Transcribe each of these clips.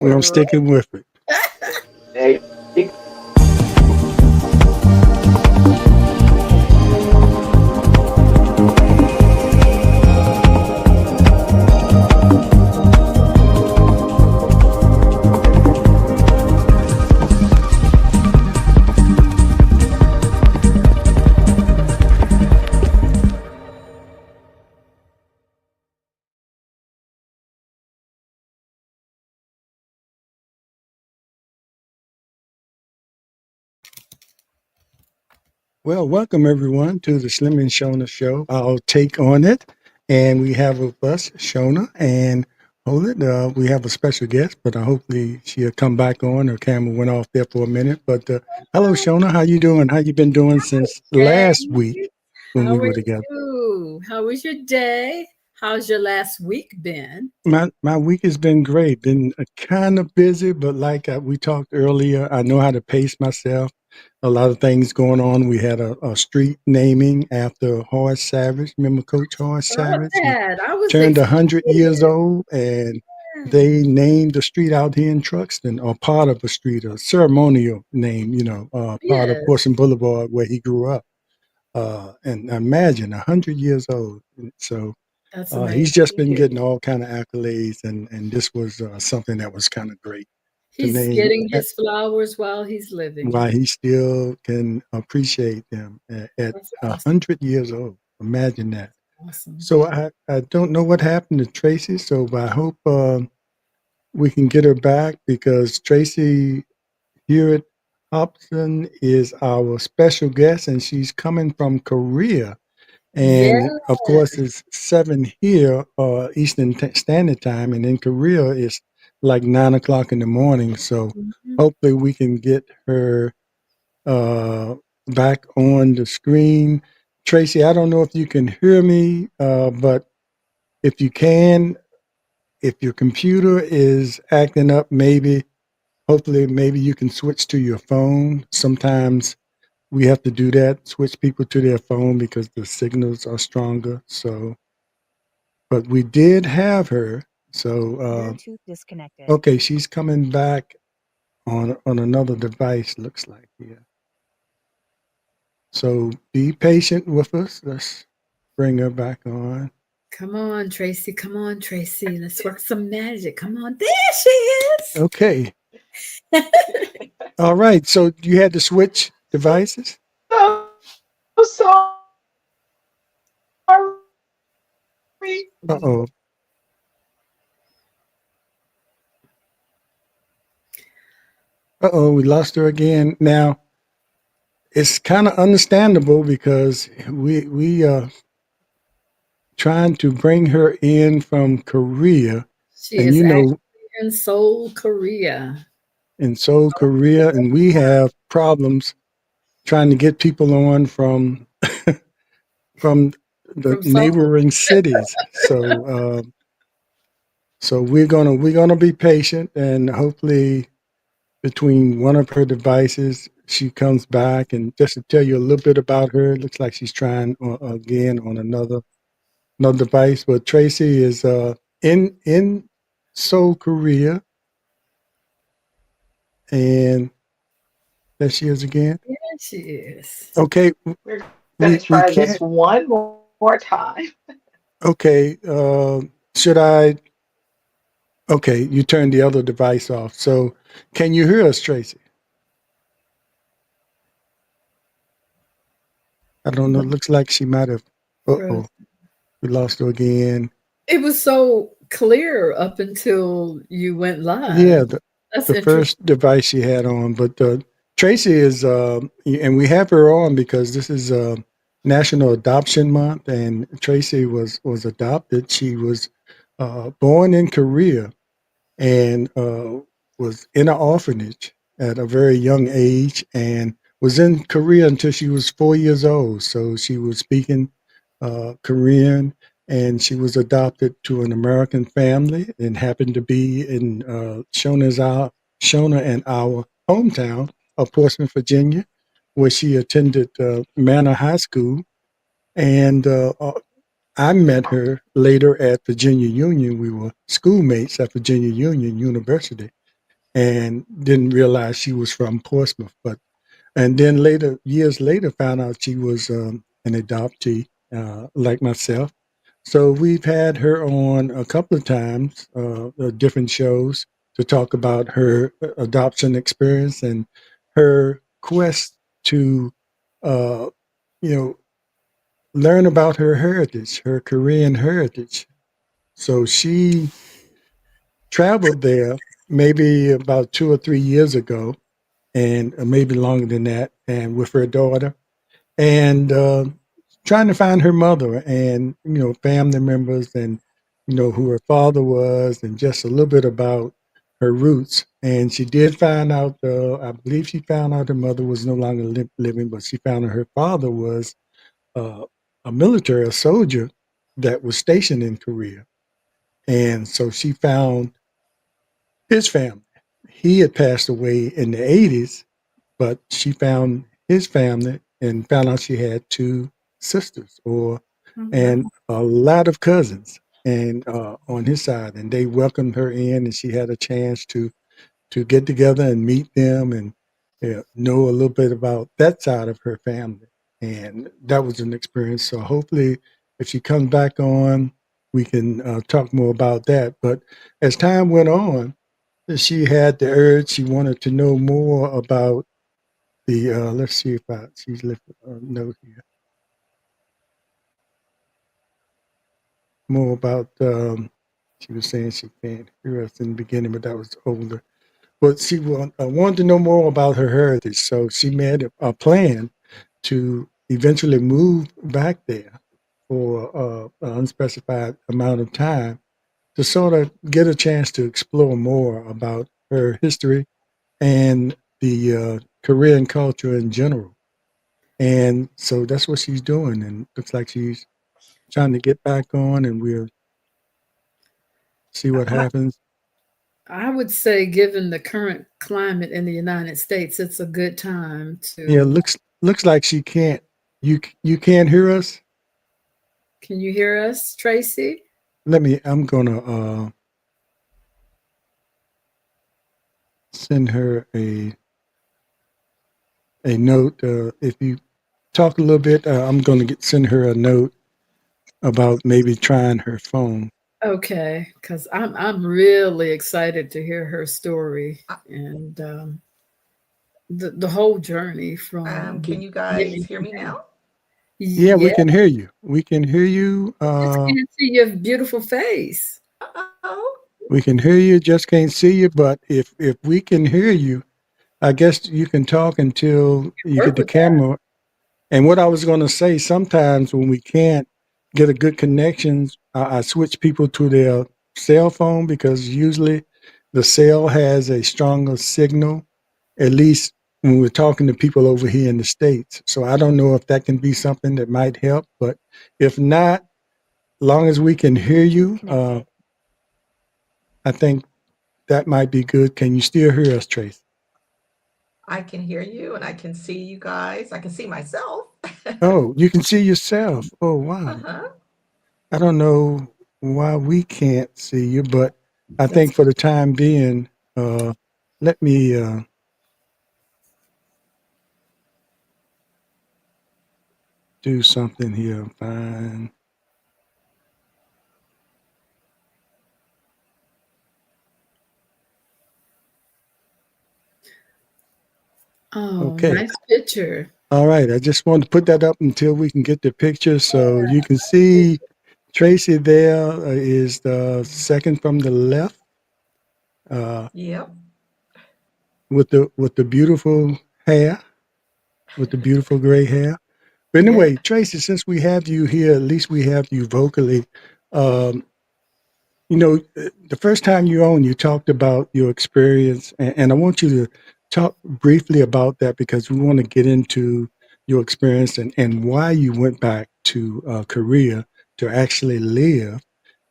I'm sticking with it. There you Well, welcome everyone to the Slim and Shona show. I'll take on it. And we have with us Shona and hold it. We have a special guest, but hopefully she'll come back on. Her camera went off there for a minute. But hello, Shona. How you doing? How you been doing since last week Great. when we How are were together? you? How was your day? How's your last week been? My week has been great. Been kind of busy, but like we talked earlier, I know how to pace myself. A lot of things going on. We had a street naming after Horace Savage. Remember Coach Horace Saw Savage? He that. I was turned 100 years excited. old, and they named a street out here in Truxton, or part of a street, a ceremonial name. Part of Yes, Portion Boulevard where he grew up. And imagine 100 years old. And so that's he's just been amazing. getting all kind of accolades, and this was something that was kind of great to He's name getting his flowers while he's living. why he still can appreciate them at That's a awesome. 100 years old. Imagine that. Awesome. So I don't know what happened to Tracy. So I hope we can get her back because Traci Hewitt Hobson is our special guest, and she's coming from Korea. Yes. And of course, it's 7 here, Eastern Standard Time, and in Korea it's like 9 o'clock in the morning. So Mhm. hopefully we can get her uh, back on the screen. Tracy, I don't know if you can hear me, but if you can, if your computer is acting up, hopefully, maybe you can switch to your phone. Sometimes we have to do that, switch people to their phone because the signals are stronger. So, but we did have her. So, Bluetooth disconnected. okay, she's coming back on another device. Looks like, yeah. So be patient with us. Let's bring her back on. Come on, Tracy. Come on, Tracy. Let's work some magic. Come on. There she is. Okay. All right. So you had to switch devices? so sorry. Uh oh. Uh oh. We lost her again. Now, it's kind of understandable because we trying to bring her in from Korea, She and is actually in Seoul, Korea. in Seoul, Korea, and we have problems trying to get people on from the From Seoul. neighboring cities. So we're gonna be patient, and hopefully between one of her devices she comes back. And just to tell you a little bit about her, it looks like she's trying again on another device. But Tracy is in Seoul, Korea, and there she is again. There she is. Okay, We're going to we try this can't. one more time. Okay, should I? Okay, you turned the other device off. So can you hear us, Tracy? I don't know. It looks like she might have. Uh oh, we lost her again. It was so clear up until you went Yeah, live. That's the interesting. first device she had on, but Tracy is, and we have her on because this is National Adoption Month, and Tracy was adopted. She was born in Korea and was in an orphanage at a very young age, and was in Korea until she was 4 years old. So she was speaking Korean, and she was adopted to an American family and happened to be in Shona and our hometown of Portsmouth, Virginia, where she attended Manor High School. And I met her later at Virginia Union. We were schoolmates at Virginia Union University. and didn't realize she was from Portsmouth. But and then later, years later, found out she was an adoptee, like myself. So we've had her on a couple of times, different shows to talk about her adoption experience and her quest to, uh, you know, learn about her heritage, her Korean heritage. So she traveled there maybe about 2 or 3 years ago, and maybe longer than that, and with her daughter, and trying to find her mother and family members, and who her father was, and just a little bit about her roots. And she did find out, I believe she found out her mother was no longer living, but she found out her father was uh, a soldier that was stationed in Korea. And so she found his family. He had passed away in the 80s, but she found his family and found out she had two sisters, Oh, and wow. a lot of cousins, and on his side, and they welcomed her in, and she had a chance to get together and meet them, and know a little bit about that side of her family, and that was an experience. So hopefully, if she comes back on, we can talk more about that. But as time went on, she had the urge. She wanted to know more about the. Let's see if she's left a note here. More about. She was saying she can't hear us in the beginning, but that was older. But she wanted to know more about her heritage, so she made a plan to eventually move back there for an unspecified amount of time to sort of get a chance to explore more about her history and the Korean culture in general. And so that's what she's doing, and looks like she's trying to get back on, and we'll see what I, happens. I would say, given the current climate in the United States, it's a good time Yeah, to. looks like she can't. You can't hear us. Can you hear us, Tracy? Let me. I'm gonna send her a note. If you talk a little bit, I'm gonna send her a note about maybe trying her phone. Okay, because I'm really excited to hear her story Uh, and the whole journey from can you guys beginning hear to me end. now? Yeah, we Yeah, can hear you. We can hear you. just can't see your beautiful face. Oh, We can hear you. Just can't see you. But if we can hear you, I guess you can talk until you get Work the with that. camera. And what I was going to say, sometimes when we can't get a good connection, I switch people to their cell phone, because usually the cell has a stronger signal, at least when we're talking to people over here in the States. So I don't know if that can be something that might help, but if not, long as we can hear you, I think that might be good. Can you still hear us, Trace? I can hear you and I can see you guys. I can see myself. Oh, you can see yourself. Oh, wow. Uh-huh. I don't know why we can't see you, but I That's think for the time being, uh, let me do something here. Fine. oh, Okay. nice picture. All right. I just wanted to put that up until we can get the picture. So you can see Tracy there is the second from the left, uh, Yep. with the beautiful hair, with the beautiful gray hair. But Yep. anyway, Tracy, since we have you here, at least we have you vocally. Um, the first time you on, you talked about your experience, and I want you to talk briefly about that, because we want to get into your experience and why you went back to Korea to actually live,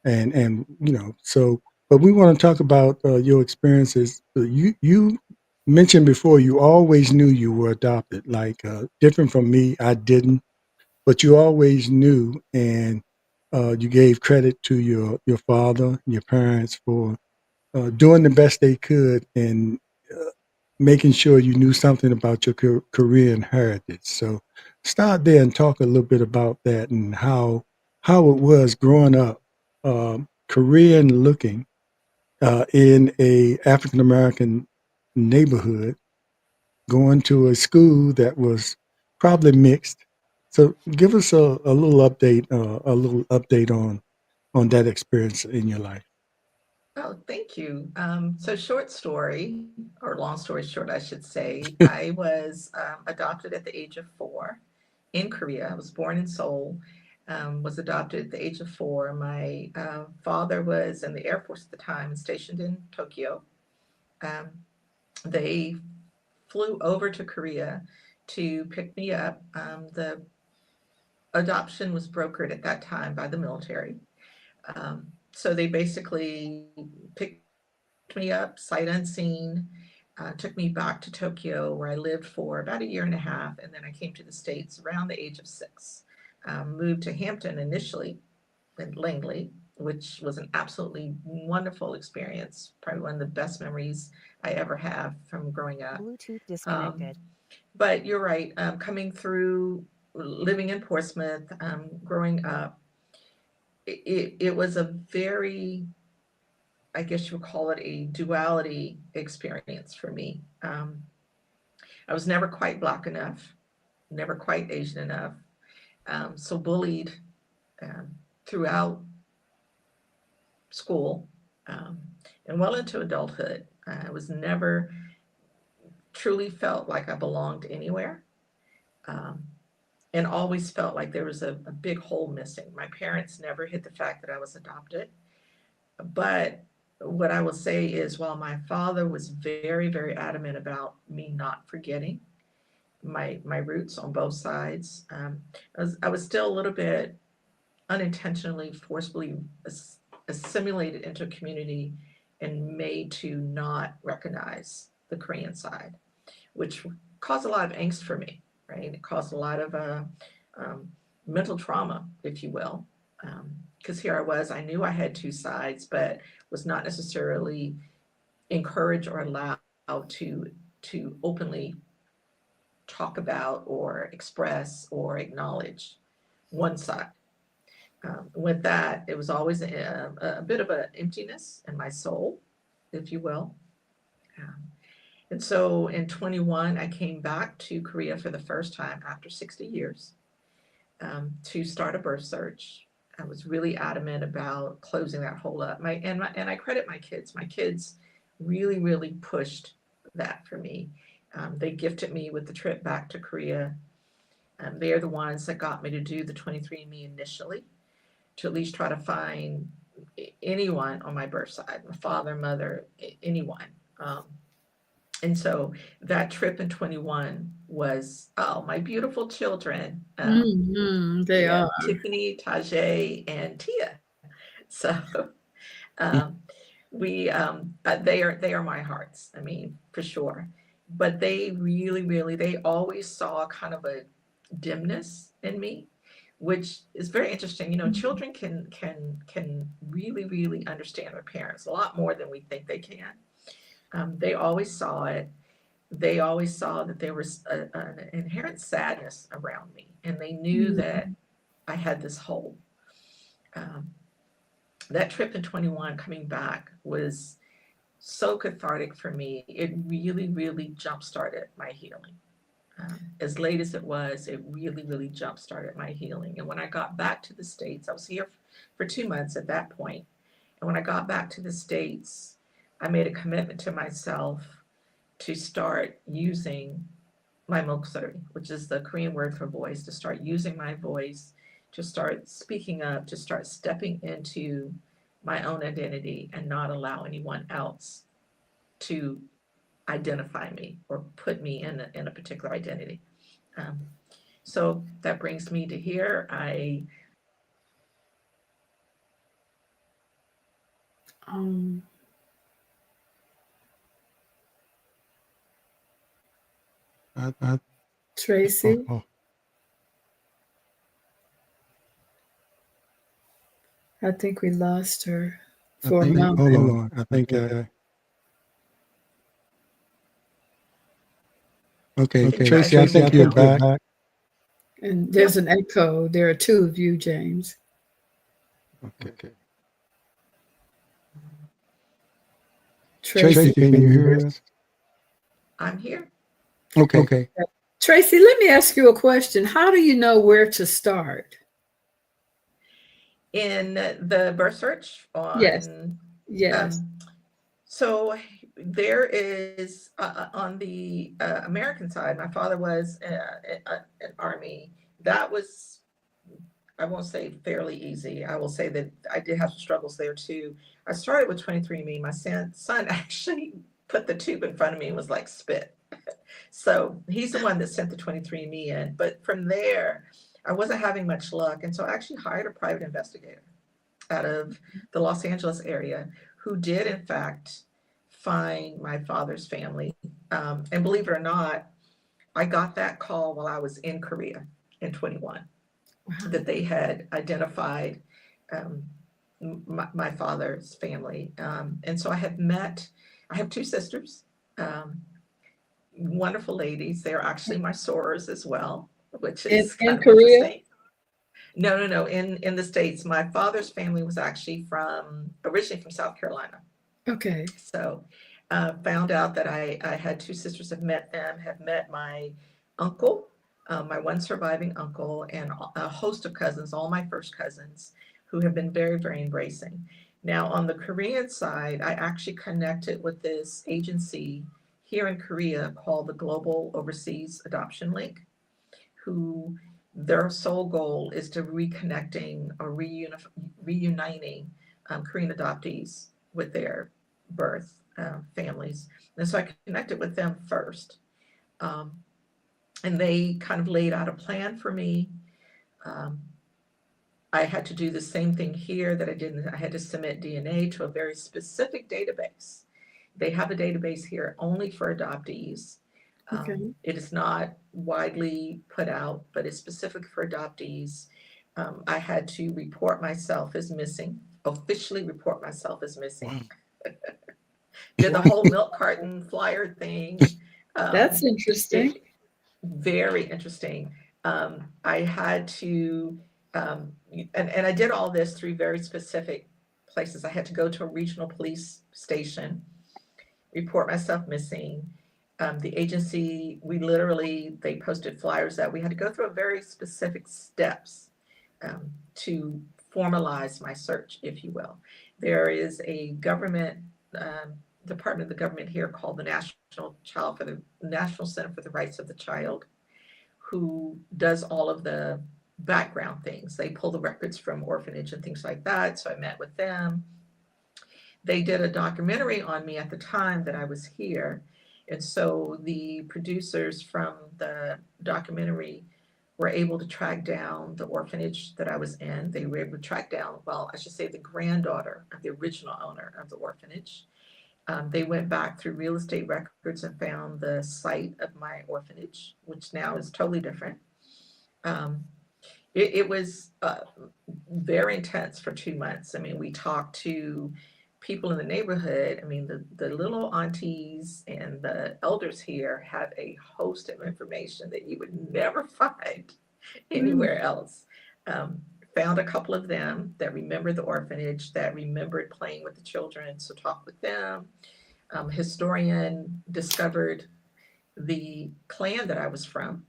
and so. But we want to talk about your experiences. You mentioned before you always knew you were adopted, like different from me. I didn't, but you always knew, and you gave credit to your father, your parents, for doing the best they could and making sure you knew something about your Korean heritage. So start there and talk a little bit about that and how it was growing up, Korean looking in a African American neighborhood, going to a school that was probably mixed. So give us a little update on that experience in your life. Oh, thank you. So short story, or long story short, I should say, I was adopted at the age of 4 in Korea. I was born in Seoul, was adopted at the age of 4. My father was in the Air Force at the time, stationed in Tokyo. Um, they flew over to Korea to pick me up. The adoption was brokered at that time by the military. So they basically picked me up sight unseen, took me back to Tokyo, where I lived for about a year and a half, and then I came to the States around the age of 6. Moved to Hampton initially in Langley, which was an absolutely wonderful experience, probably one of the best memories I ever have from growing up. Bluetooth Um, disconnected. but you're right, coming through, living in Portsmouth, growing up, it was a very, I guess you would call it a duality experience for me. I was never quite Black enough, never quite Asian enough, so bullied um, throughout school um, and well into adulthood. I was never truly felt like I belonged anywhere, um, and always felt like there was a big hole missing. My parents never hid the fact that I was adopted. But what I will say is, while my father was very, very adamant about me not forgetting my roots on both sides, I was still a little bit unintentionally, forcibly assimilated into a community and made to not recognize the Korean side, which caused a lot of angst for me, right? It caused a lot of um, mental trauma, if you will. Because here I was, I knew I had two sides, but was not necessarily encouraged or allowed to openly talk about or express or acknowledge one side. With that, it was always a bit of an emptiness in my soul, if you will. Um, and so in 21, I came back to Korea for the first time after 60 years to start a birth search. I was really adamant about closing that hole up. And I credit my kids. My kids really, really pushed that for me. They gifted me with the trip back to Korea. They're the ones that got me to do the 23andMe initially, to at least try to find anyone on my birth side, my father, mother, anyone. Um, and so that trip in 21 was, oh, my beautiful children. They Yeah, are. Tiffany, Tajay, and Tia. So um, they are my hearts. I mean, for sure. But they really, really, they always saw kind of a dimness in me, which is very interesting. Children can really, really understand their parents a lot more than we think they can. They always saw it. They always saw that there was an inherent sadness around me, and they knew that I had this hole. Um, that trip in 21 coming back was so cathartic for me. It really, really jump started my healing. As late as it was, it really, really jump started my healing. And when I got back to the States, I was here for 2 months at that point. And when I got back to the States, I made a commitment to myself to start using my moksari, which is the Korean word for voice, to start using my voice, to start speaking up, to start stepping into my own identity and not allow anyone else to identify me or put me in a particular identity. Um, so that brings me to here. Um, I, I, oh, Tracy, oh, I think we lost her. for a moment. Hold on. I think okay, Can you Tracy, guys I hear me think you're now? back. And there's an echo. There are two of you, James. Okay. Tracy. Tracy, can you hear us? I'm here. Okay. Tracy, let me ask you a question. How do you know where to start? In the birth search Yes. on, Yes. so there is on the American side, my father was an Army. That was, I won't say fairly easy. I will say that I did have struggles there too. I started with 23andMe. My son actually put the tube in front of me and was like, spit. So he's the one that sent the 23andMe in. But from there, I wasn't having much luck. And so I actually hired a private investigator out of the Los Angeles area who did, in fact, find my father's family. And believe it or not, I got that call while I was in Korea in 21, Wow. that they had identified um, my father's family. And so I have two sisters, wonderful ladies. They're actually my sorors as well, which is In kind of Korea? interesting. No. In the States, my father's family was actually originally from South Carolina. Okay. So found out that I had two sisters, have met my uncle, my one surviving uncle, and a host of cousins, all my first cousins, who have been very, very embracing. Now, on the Korean side, I actually connected with this agency here in Korea called the Global Overseas Adoption Link, who their sole goal is to reconnecting or reuniting Korean adoptees with their birth families. And so I connected with them first. Um, and they kind of laid out a plan for me. I had to do the same thing here that I did. I had to submit DNA to a very specific database. They have a database here only for adoptees. Okay. It is not widely put out, but it's specific for adoptees. I had to report myself as missing, officially report myself as missing. Wow. Did the whole milk carton flyer thing. That's interesting. Very interesting. I had to, and I did all this through very specific places. I had to go to a regional police station, report myself missing. The agency, they posted flyers that we had to go through a very specific steps to formalize my search, if you will. There is a government department of the government here called the National Center for the Rights of the Child, who does all of the background things. They pull the records from orphanage and things like that. So I met with them. They did a documentary on me at the time that I was here. And so the producers from the documentary were able to track down the orphanage that I was in. They were able to track down, well, I should say the granddaughter of the original owner of the orphanage. They went back through real estate records and found the site of my orphanage, which now is totally different. It was very intense for 2 months. I mean, we talked to people in the neighborhood. I mean, the little aunties and the elders here have a host of information that you would never find anywhere else. Found a couple of them that remembered the orphanage, that remembered playing with the children, so talked with them. Historian discovered the clan that I was from.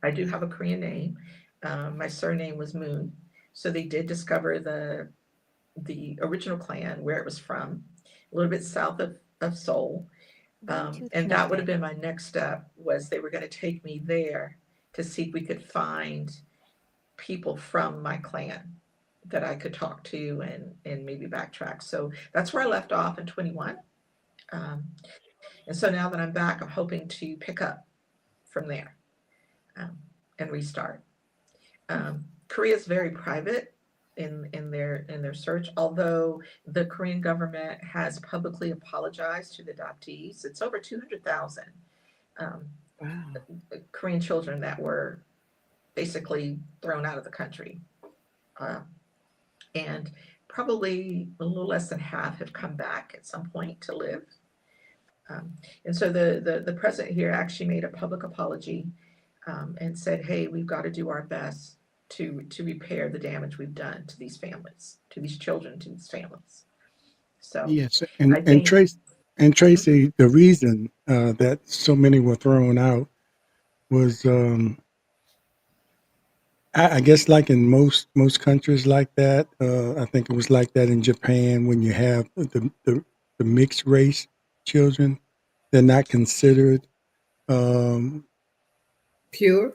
I do have a Korean name. My surname was Moon. So they did discover the original clan, where it was from, a little bit south of Seoul. And that would have been my next step, was they were going to take me there to see if we could find people from my clan that I could talk to and maybe backtrack. So that's where I left off in 21. And so now that I'm back, I'm hoping to pick up from there and restart. Korea is very private in their search, although the Korean government has publicly apologized to the adoptees. It's over 200,000 Wow. Korean children that were basically thrown out of the country. And probably a little less than half have come back at some point to live. Um, and so the president here actually made a public apology, and said, "Hey, we've got to do our best to repair the damage we've done to these families, to these children, to these families." So Yes, I think. and Mhm. Tracy, the reason that so many were thrown out was, I guess, like in most countries like that. I think it was like that in Japan when you have the mixed race children. They're not considered um, Pure?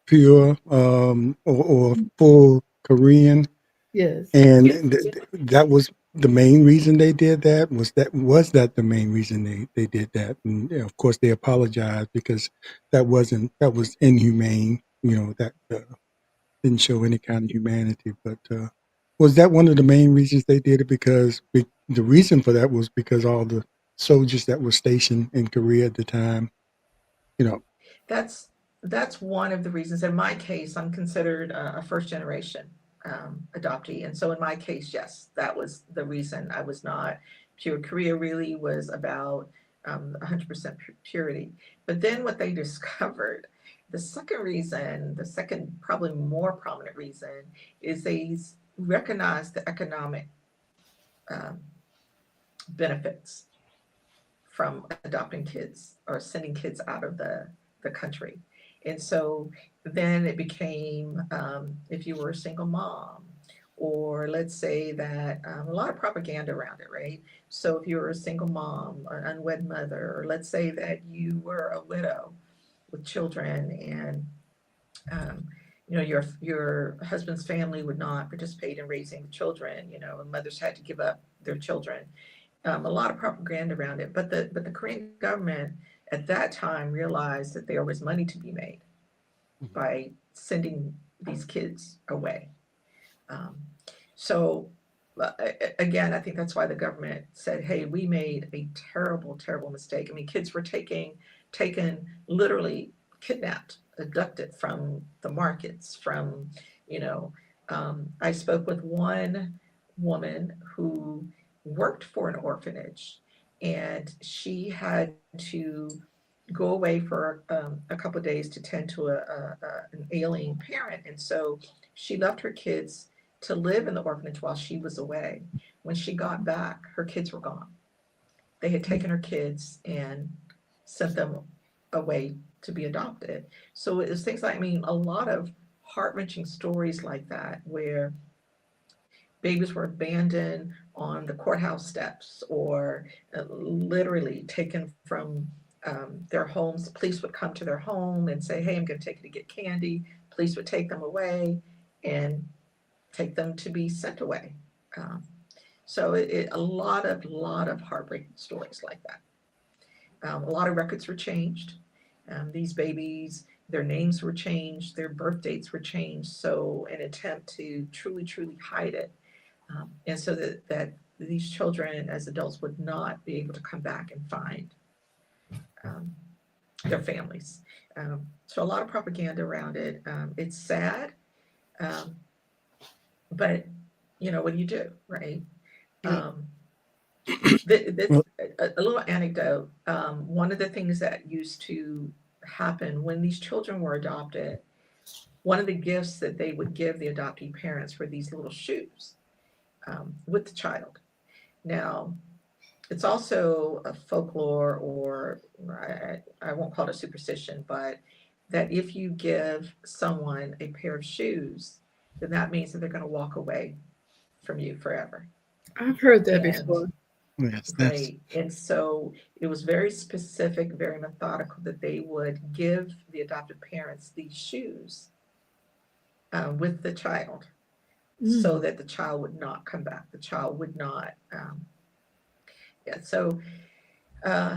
pure or full Korean, Yes. and Yes. that was the main reason they did that. Was that the main reason they did that? And of course, they apologized because that was inhumane. That didn't show any kind of humanity. But was that one of the main reasons they did it? Because the reason for that was because all the soldiers that were stationed in Korea at the time, you know, That's that's one of the reasons. In my case, I'm considered a first generation adoptee, and so in my case, yes, that was the reason I was not pure. Korea really was about 100% purity. But then what they discovered, the second reason, the second probably more prominent reason, is they recognized the economic um, benefits from adopting kids or sending kids out of the country. And so then it became, if you were a single mom, or let's say that a lot of propaganda around it, right? So if you were a single mom, an unwed mother, or let's say that you were a widow with children, and um, your husband's family would not participate in raising the children. And mothers had to give up their children. A lot of propaganda around it. But the Korean government at that time realized that there was money to be made by sending these kids away. Um, so again, I think that's why the government said, "Hey, we made a terrible, terrible mistake." I mean, kids were taken literally, kidnapped, abducted from the markets. From you know, I spoke with one woman who worked for an orphanage, and she had to go away for a couple of days to tend to an ailing parent, and so she left her kids to live in the orphanage while she was away. When she got back, her kids were gone. They had taken her kids and sent them away to be adopted. So it was things like, I mean, a lot of heart wrenching stories like that, where babies were abandoned on the courthouse steps, or literally taken from their homes. Police would come to their home and say, "Hey, I'm going to take you to get candy." Police would take them away and take them to be sent away. Um, so a lot of heartbreaking stories like that. A lot of records were changed. These babies, their names were changed, their birth dates were changed, so an attempt to truly, truly hide it, and so that these children as adults would not be able to come back and find um, their families. So a lot of propaganda around it. It's sad, um, but what do you do, right? yeah. Um, this Well, a little anecdote. One of the things that used to happen when these children were adopted, one of the gifts that they would give the adoptee parents were these little shoes with the child. Now, it's also a folklore, or I won't call it a superstition, but that if you give someone a pair of shoes, then that means that they're going to walk away from you forever. I've heard that And before. yes, that's right. And so it was very specific, very methodical, that they would give the adoptive parents these shoes with the child, so Mm. that the child would not come back. The child would not. Yeah. So uh,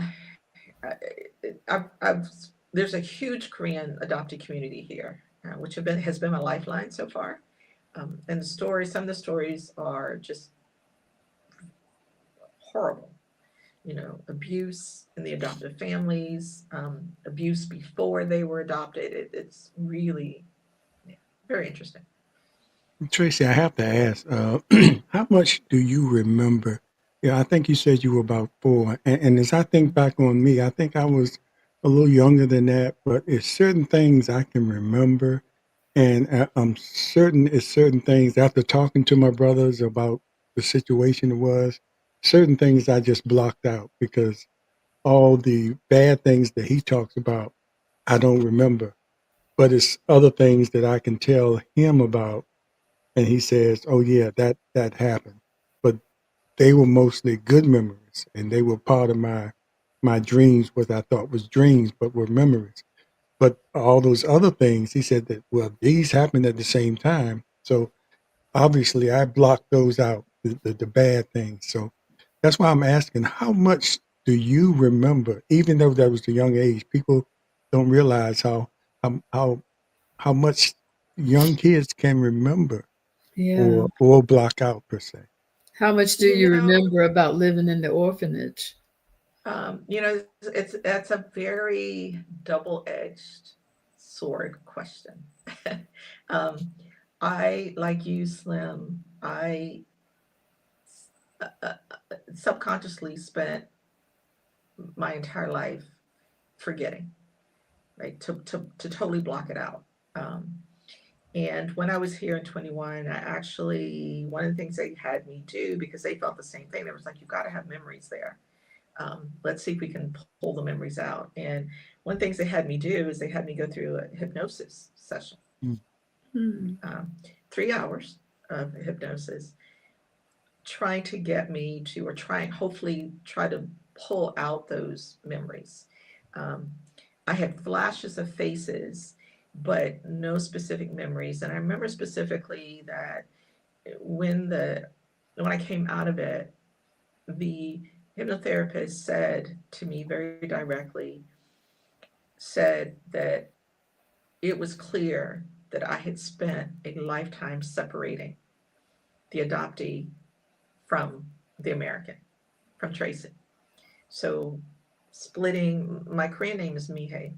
there's a huge Korean adoptee community here, which has been my lifeline so far. And some of the stories are just horrible. Abuse in the adoptive families, abuse before they were adopted. It's really, yeah, very interesting. Tracy, I have to ask, how much do you remember? Yeah, I think you said you were about 4, and as I think back on me, I think I was a little younger than that. But it's certain things I can remember, and I'm certain it's certain things after talking to my brothers about the situation it was. Certain things I just blocked out because all the bad things that he talks about, I don't remember. But it's other things that I can tell him about and he says, "Oh yeah, that happened," but they were mostly good memories, and they were part of my dreams, what I thought was dreams, but were memories. But all those other things, he said that well, these happened at the same time, so obviously I blocked those out, the bad things. So that's why I'm asking, how much do you remember? Even though that was a young age, people don't realize how how how much young kids can remember Yeah. or block out per se. How much do You you know, remember about living in the orphanage? that's a very double-edged sword question. um, I, like you, Slim, I subconsciously spent my entire life forgetting, right? To totally block it out. Um, and when I was here in 21, I actually, one of the things they had me do, because they felt the same thing, they was like, you got to have memories there. Let's see if we can pull the memories out. And one of the things they had me do is they had me go through a hypnosis session, Mm. Hmm. um, 3 hours of hypnosis, trying to get me to, or trying, hopefully, try to pull out those memories. Um, I had flashes of faces, but no specific memories. And I remember specifically that when the when I came out of it, the hypnotherapist said to me very directly, said that it was clear that I had spent a lifetime separating the adoptee from the American, from Tracy. So splitting, my Korean name is Mihei.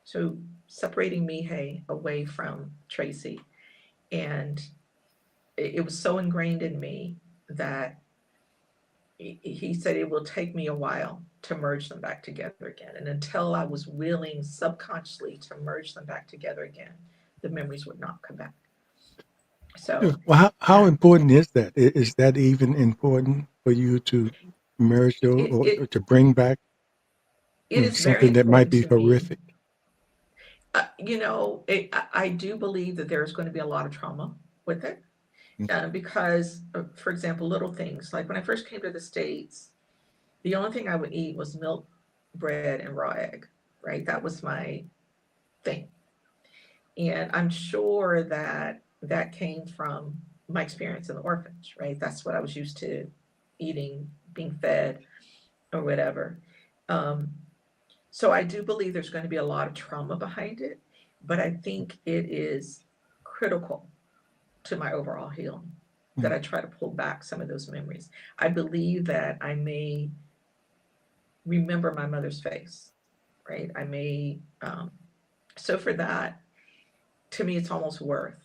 So separating Mihei away from Tracy. And it was so ingrained in me that he said it will take me a while to merge them back together again. And until I was willing subconsciously to merge them back together again, the memories would not come back. So, Well, how uh, important is that? Is that even important for you to merge those it, or it, to bring back it is very something that might important be to me. horrific? I do believe that there's going to be a lot of trauma with it Mm. because, for example, little things like when I first came to the States, the only thing I would eat was milk, bread, and raw egg, right? That was my thing. And I'm sure that that came from my experience in the orphanage, right? That's what I was used to eating, being fed, or whatever. Um, so I do believe there's going to be a lot of trauma behind it, but I think it is critical to my overall healing that Mm. I try to pull back some of those memories. I believe that I may remember my mother's face, right? I may, so for that, to me, it's almost worth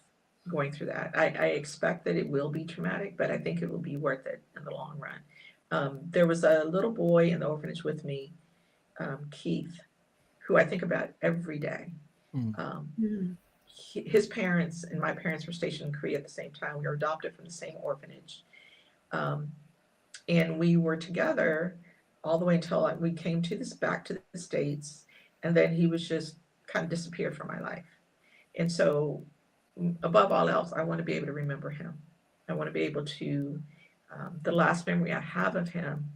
going through that. I expect that it will be traumatic, but I think it will be worth it in the long run. There was a little boy in the orphanage with me, Keith, who I think about every day. Mm. Um, Hmm. his parents and my parents were stationed in Korea at the same time. We were adopted from the same orphanage. Um, and we were together all the way until we came to this back to the States. And then he was just kind of disappeared from my life. And so, above all else, I want to be able to remember him. I want to be able to, the last memory I have of him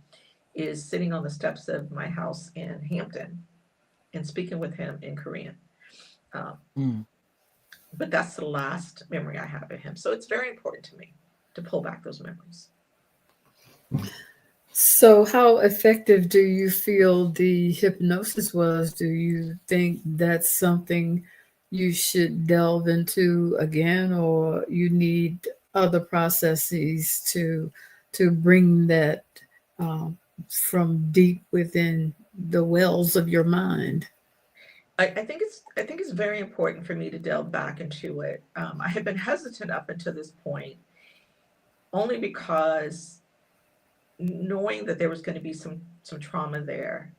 is sitting on the steps of my house in Hampton and speaking with him in Korean. Um, Mm. but that's the last memory I have of him. So it's very important to me to pull back those memories. So, how effective do you feel the hypnosis was? Do you think that's something you should delve into again, or you need other processes to bring that from deep within the wells of your mind? I think it's very important for me to delve back into it. I have been hesitant up until this point, only because knowing that there was going to be some trauma there,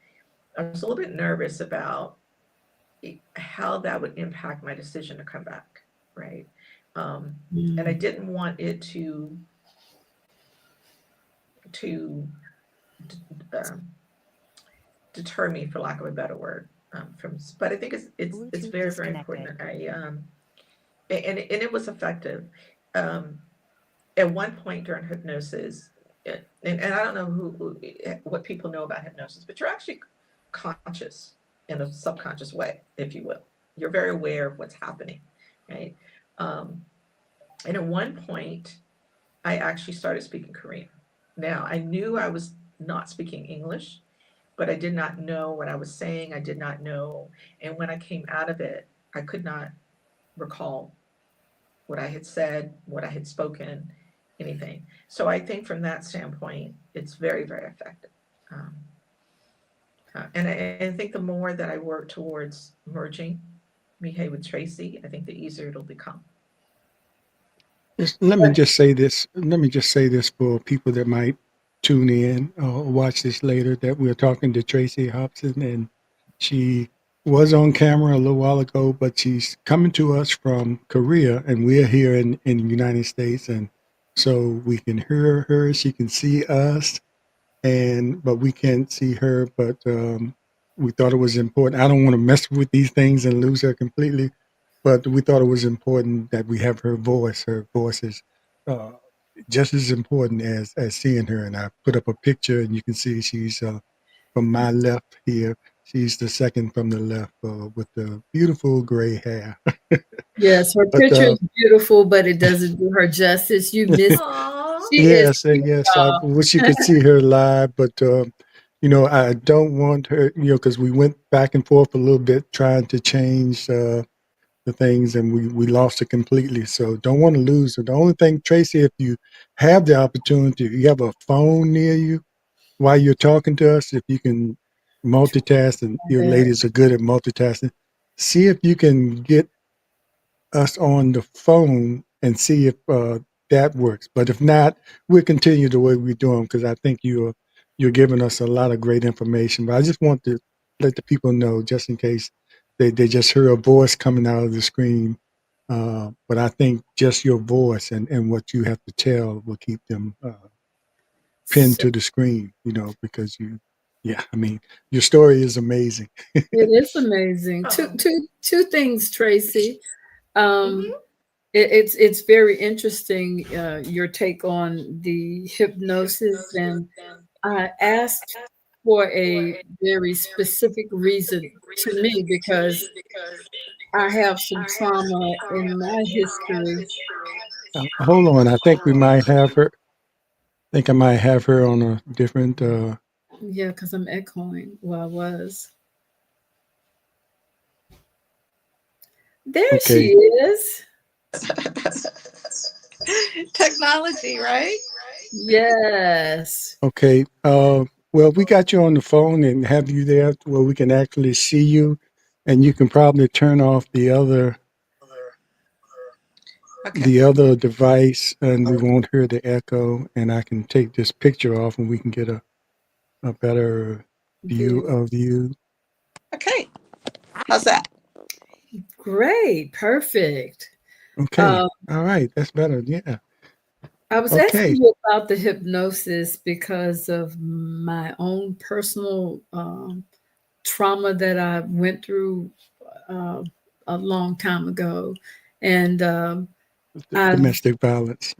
I was a little bit nervous about how that would impact my decision to come back, right? And I Mm. didn't want it to um, deter me, for lack of a better word, from. But I think it's Bluetooth very very important. disconnected. And it was effective. Um, at one point during hypnosis, and I don't know what people know about hypnosis, but you're actually conscious in a subconscious way, if you will. You're very aware of what's happening, right? Um, and at one point, I actually started speaking Korean. Now, I knew I was not speaking English, but I did not know what I was saying. I did not know. And when I came out of it, I could not recall what I had said, what I had spoken, anything. So I think from that standpoint, it's very, very effective. Um, and I think the more that I work towards merging Mihei with Tracy, I think the easier it'll become. Let me just say this. Let me just say this for people that might tune in or watch this later, that we're talking to Traci Hobson, and she was on camera a little while ago, but she's coming to us from Korea, and we're here in the United States, and so we can hear her. She can see us, and but we can't see her. But we thought it was important. I don't want to mess with these things and lose her completely, but we thought it was important that we have her voice. Her voice is uh, just as important as seeing her. And I put up a picture, and you can see she's from my left here. She's the second from the left with the beautiful gray hair. Yes, her But picture is beautiful, but it doesn't do her justice. You missed. Aww. She is yes, cute, yes, I y'all. wish you could see her live, but I don't want her, because we went back and forth a little bit trying to change the things, and we lost it completely. So don't want to lose it. The only thing, Tracy, if you have the opportunity, you have a phone near you while you're talking to us, if you can multitask, and your That. ladies are good at multitasking, see if you can get us on the phone and see if that works. But if not, we'll continue the way we're doing, because I think you're giving us a lot of great information. But I just want to let the people know, just in case they just hear a voice coming out of the screen. But I think just your voice and what you have to tell will keep them pinned So to the screen, because yeah, I mean, your story is amazing. it is amazing. Oh. Two things, Tracy. Mm-hmm. Um, it's very interesting, your take on the hypnosis, and I asked for a very specific reason to me because I have some trauma in my history. Hold on, I think we might have her. I think I might have her on a different. Yeah, because I'm echoing. Well, I was. There she Okay, is. Technology, right? Yes. okay. Well, we got you on the phone and have you there where we can actually see you, and you can probably turn off Okay. the other device, and we won't hear the echo. And I can take this picture off, and we can get a better view View. of you. Okay. How's that? Great. Perfect. Okay, Um, all right, that's better. Yeah. I was asking Okay. you about the hypnosis because of my own personal trauma that I went through uh, a long time ago, and I've Domestic violence.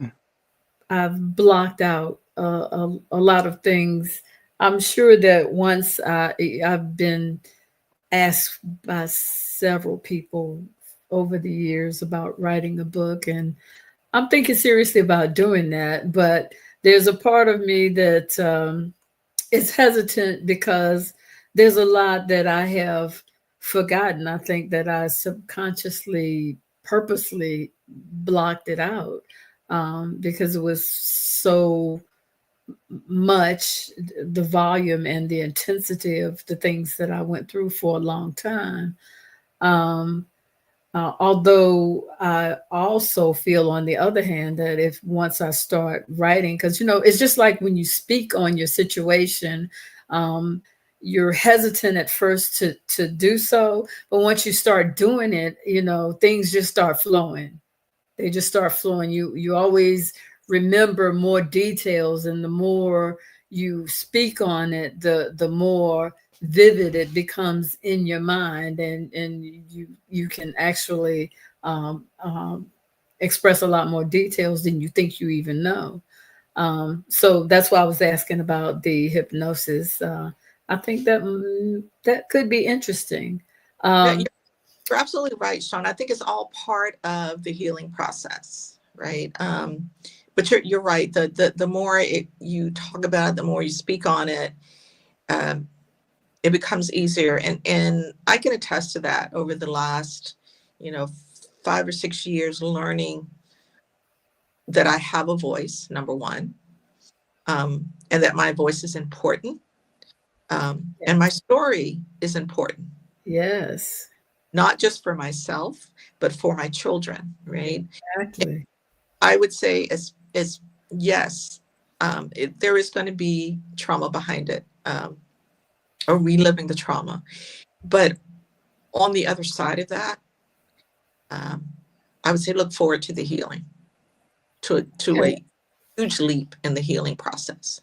I've blocked out a lot of things. I'm sure that once I've been asked by several people over the years about writing a book, and I'm thinking seriously about doing that. But there's a part of me that is hesitant because there's a lot that I have forgotten. I think that I subconsciously, purposely blocked it out because it was so much, the volume and the intensity of the things that I went through for a long time. Although I also feel, on the other hand, that if once I start writing, because it's just like when you speak on your situation, um, you're hesitant at first to do so, but once you start doing it, things just start flowing. They just start flowing. You always remember more details, and the more you speak on it, the more vivid it becomes in your mind, and you can actually express a lot more details than you think you even know. So that's why I was asking about the hypnosis. I think that could be interesting. No, Um, you're absolutely right, Sean. I think it's all part of the healing process, right? But you're right. The more you talk about it, the more you speak on it, um, it becomes easier. And I can attest to that over the last, you know, 5 or 6 years, learning that I have a voice, number one, and that my voice is important, and my story is important, yes, not just for myself, but for my children, right? exactly. I would say as yes, there is going to be trauma behind it, or reliving the trauma. But on the other side of that, um, I would say look forward to the healing, to Okay. a huge leap in the healing process.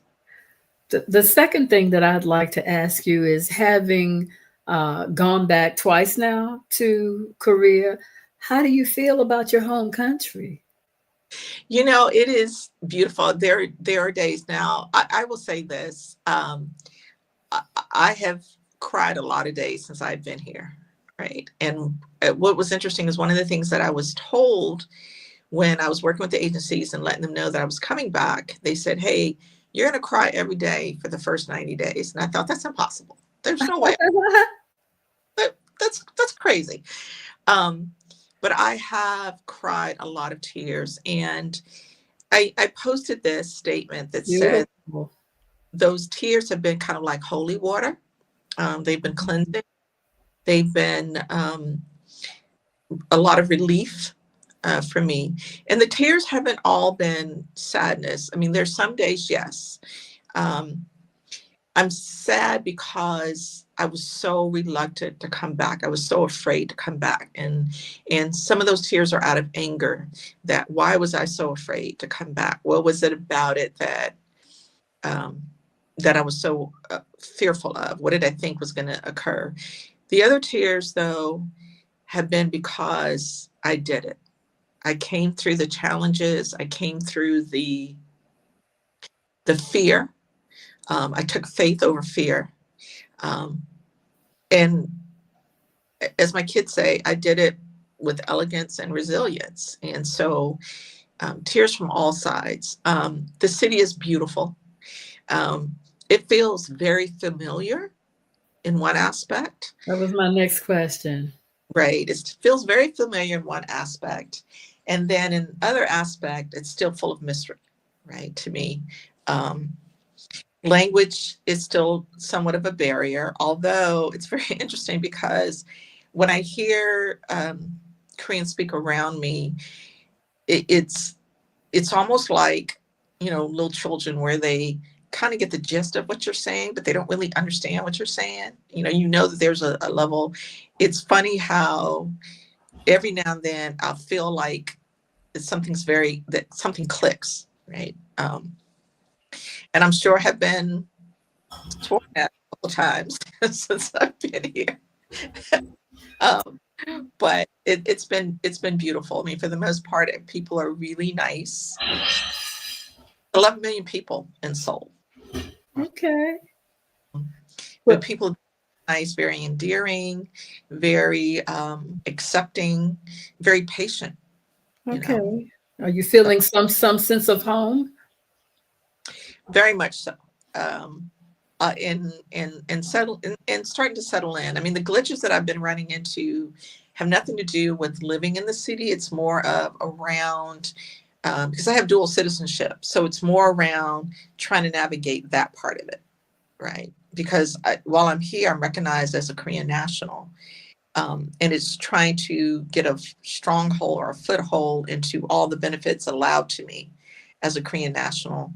The second thing that I'd like to ask you is, having gone back twice now to Korea, how do you feel about your home country? You know, it is beautiful. There are days now. I will say this. I have cried a lot of days since I've been here, right? And what was interesting is one of the things that I was told when I was working with the agencies and letting them know that I was coming back. They said, "Hey, you're going to cry every day for the first 90 days." And I thought, that's impossible. There's no way. That's crazy. Um, but I have cried a lot of tears, and I posted this statement that said Beautiful. those tears have been kind of like holy water. They've been cleansing. They've been a lot of relief for me. And the tears haven't all been sadness. I mean, there's some days, yes. Um, I'm sad because I was so reluctant to come back. I was so afraid to come back. And some of those tears are out of anger, that why was I so afraid to come back? What was it about it that um, that I was so fearful of? What did I think was going to occur? The other tears, though, have been because I did it. I came through the challenges. I came through the fear. I took faith over fear. Um, and as my kids say, I did it with elegance and resilience. And so tears from all sides. The city is beautiful. Um, it feels very familiar in one aspect, That was my next question. right? It feels very familiar in one aspect. And then in other aspect, it's still full of mystery, right? To me, um, language is still somewhat of a barrier, although it's very interesting because when I hear Korean speak around me, it's almost like, little children, where they kind of get the gist of what you're saying, but they don't really understand what you're saying. You know that there's a level. It's funny how every now and then I'll feel like that something clicks, right? And I'm sure have been sworn at a couple times since I've been here. um, but it's been beautiful. I mean, for the most part, people are really nice. 11 million people in Seoul, Okay. but Well, people are nice, very endearing, very accepting, very patient. You know, okay. Are you feeling some sense of home? very much so. Um, and settle and starting to settle in. I mean, the glitches that I've been running into have nothing to do with living in the city. It's more of around because I have dual citizenship, so it's more around trying to navigate that part of it, right? Because while I'm here, I'm recognized as a Korean national, And it's trying to get a stronghold or a foothold into all the benefits allowed to me as a Korean national.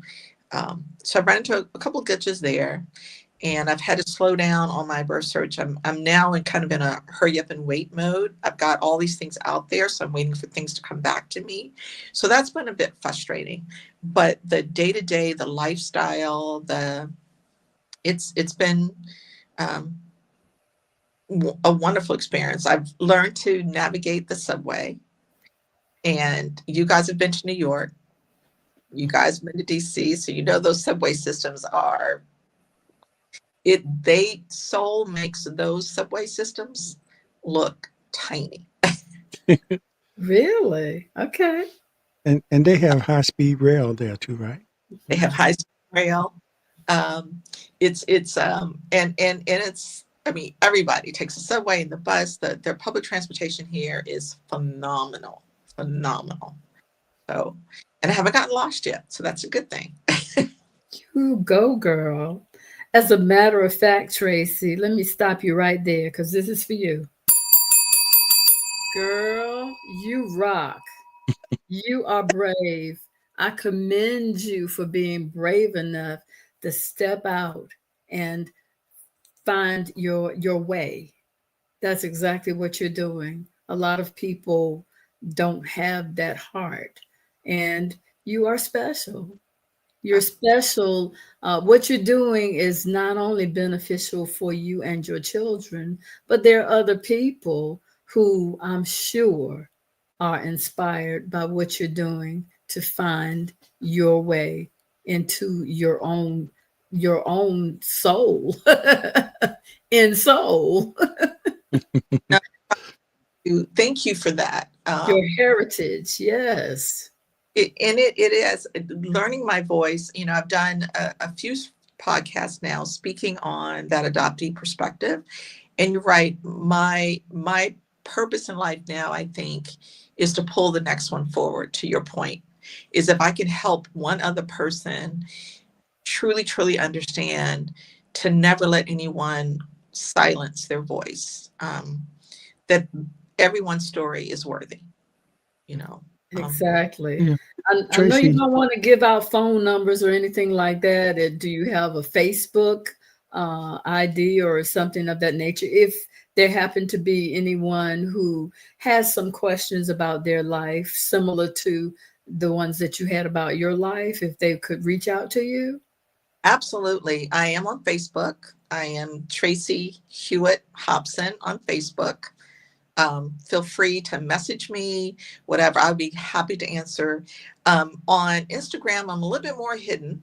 So I ran into a couple of glitches there, and I've had to slow down on my birth search. I'm now in a hurry up and wait mode. I've got all these things out there, so I'm waiting for things to come back to me. So that's been a bit frustrating. But the day-to-day, the lifestyle, it's been a wonderful experience. I've learned to navigate the subway, and you guys have been to New York. You guys have been to DC, so you know those subway systems are Seoul makes those subway systems look tiny. Really? Okay. And they have high speed rail there too, right? They have high speed rail. It's and it's, I mean, everybody takes the subway and the bus. Their public transportation here is phenomenal. So, and I haven't gotten lost yet, so that's a good thing. You go, girl. As a matter of fact, Traci, let me stop you right there because this is for you. Girl, you rock. You are brave. I commend you for being brave enough to step out and find your way. That's exactly what you're doing. A lot of people don't have that heart, and you are special. You're special. What you're doing is not only beneficial for you and your children, but there are other people who I'm sure are inspired by what you're doing to find your way into your own soul in soul. Thank you for that. Your heritage, yes. It is learning my voice. You know, I've done a few podcasts now speaking on that adoptee perspective. And you're right. My purpose in life now, I think, is to pull the next one forward. To your point, is if I can help one other person truly understand to never let anyone silence their voice. That everyone's story is worthy. You know. Exactly. Yeah. I know you Traci, don't want to give out phone numbers or anything like that. Do you have a Facebook ID or something of that nature? If there happened to be anyone who has some questions about their life, similar to the ones that you had about your life, if they could reach out to you? Absolutely. I am on Facebook. I am Traci Hewitt Hobson on Facebook. Feel free to message me, whatever. I'll be happy to answer. On Instagram, I'm a little bit more hidden.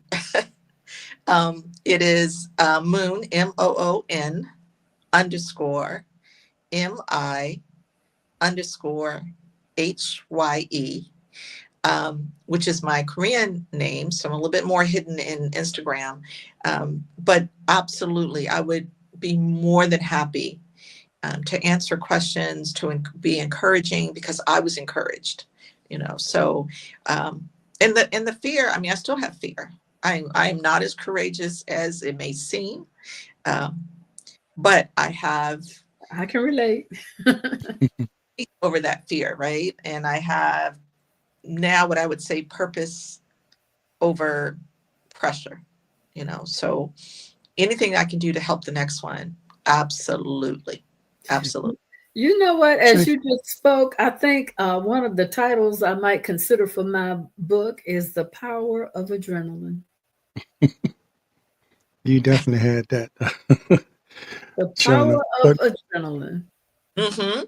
It is Moon, MOON _ MI _ HYE, which is my Korean name. So I'm a little bit more hidden in Instagram. But absolutely, I would be more than happy to answer questions, to be encouraging, because I was encouraged, you know. So, and the fear, I mean, I still have fear. I am not as courageous as it may seem, but I can relate. over that fear, right? And I have now what I would say purpose over pressure, you know. So anything I can do to help the next one, absolutely. You know what? As you just spoke, I think one of the titles I might consider for my book is The Power of Adrenaline. You definitely had that. The Power of Adrenaline. Mm-hmm.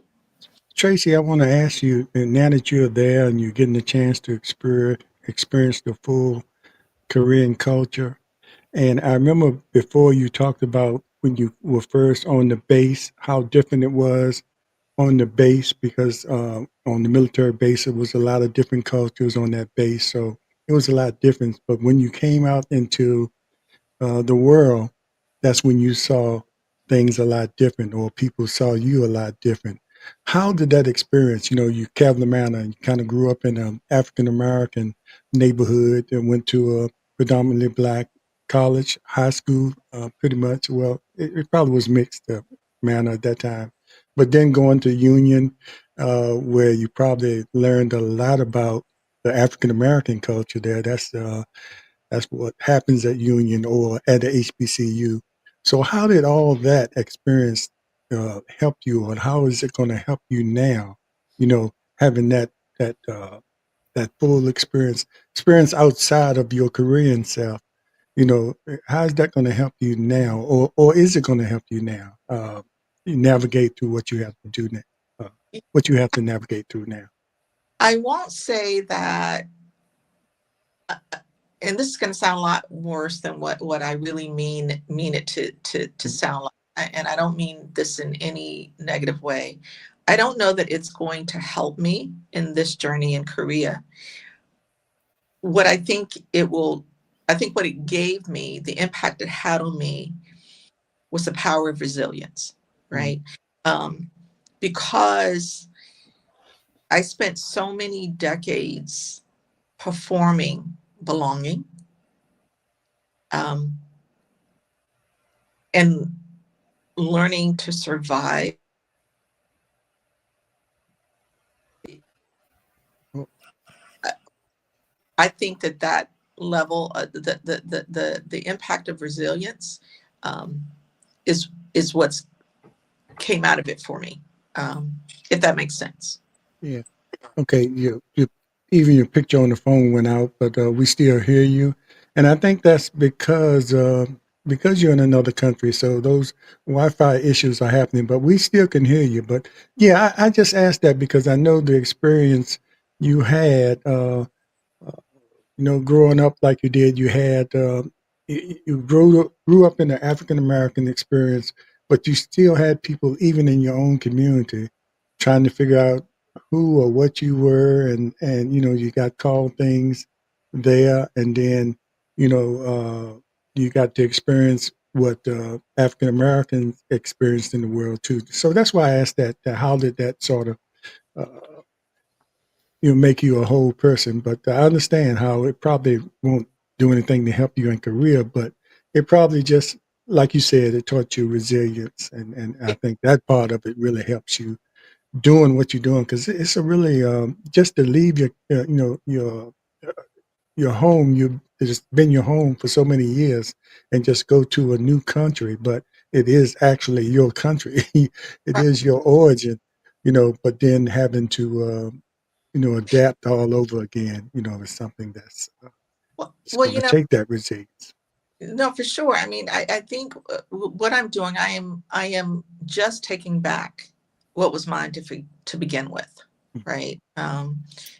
Traci, I want to ask you, now that you're there and you're getting a chance to experience the full Korean culture, and I remember before you talked about when you were first on the base, how different it was on the base, because on the military base, it was a lot of different cultures on that base. So it was a lot different. But when you came out into the world, that's when you saw things a lot different, or people saw you a lot different. How did that experience? You know, you Kevlar Manor, you kind of grew up in an African American neighborhood and went to a predominantly black college, high school, pretty much. Well, it probably was mixed up, Manor, at that time. but then going to Union, where you probably learned a lot about the African American culture there. That's what happens at Union or at the HBCU. So how did all that experience help you, and how is it going to help you now? You know, having that that full experience outside of your Korean self. You know, how is that going to help you now, or is it going to help you now? You navigate through what you have to do now, what you have to navigate through now. I won't say that, and this is going to sound a lot worse than what I really mean it to sound like. And I don't mean this in any negative way. I don't know that it's going to help me in this journey in Korea. What I think it will, I think what it gave me, the impact it had on me, was the power of resilience, right? Um, because I spent so many decades performing belonging, um, and learning to survive. I think that level, the impact of resilience, um, is what's came out of it for me, if that makes sense. Yeah. Okay. You even your picture on the phone went out, but we still hear you, and I think that's because you're in another country, so those Wi-Fi issues are happening. But we still can hear you. But yeah, I just asked that because I know the experience you had. You know, growing up like you did, you had you grew up in the African American experience, but you still had people, even in your own community, trying to figure out who or what you were, and you know, you got called things there, and then you know, you got to experience what African Americans experienced in the world too. So that's why I asked that how did that sort of uh, you know, make you a whole person. But I understand how it probably won't do anything to help you in career, but it probably just, like you said, it taught you resilience, and I think that part of it really helps you doing what you're doing because it's a really just to leave your you know your home. It's been your home for so many years, and just go to a new country, but it is actually your country. It is your origin, you know. But then having to you know, adapt all over again, you know, is something that's it's Well, going to take that resilience. no, for sure. I mean, I think what I'm doing, I am just taking back what was mine to begin with, right?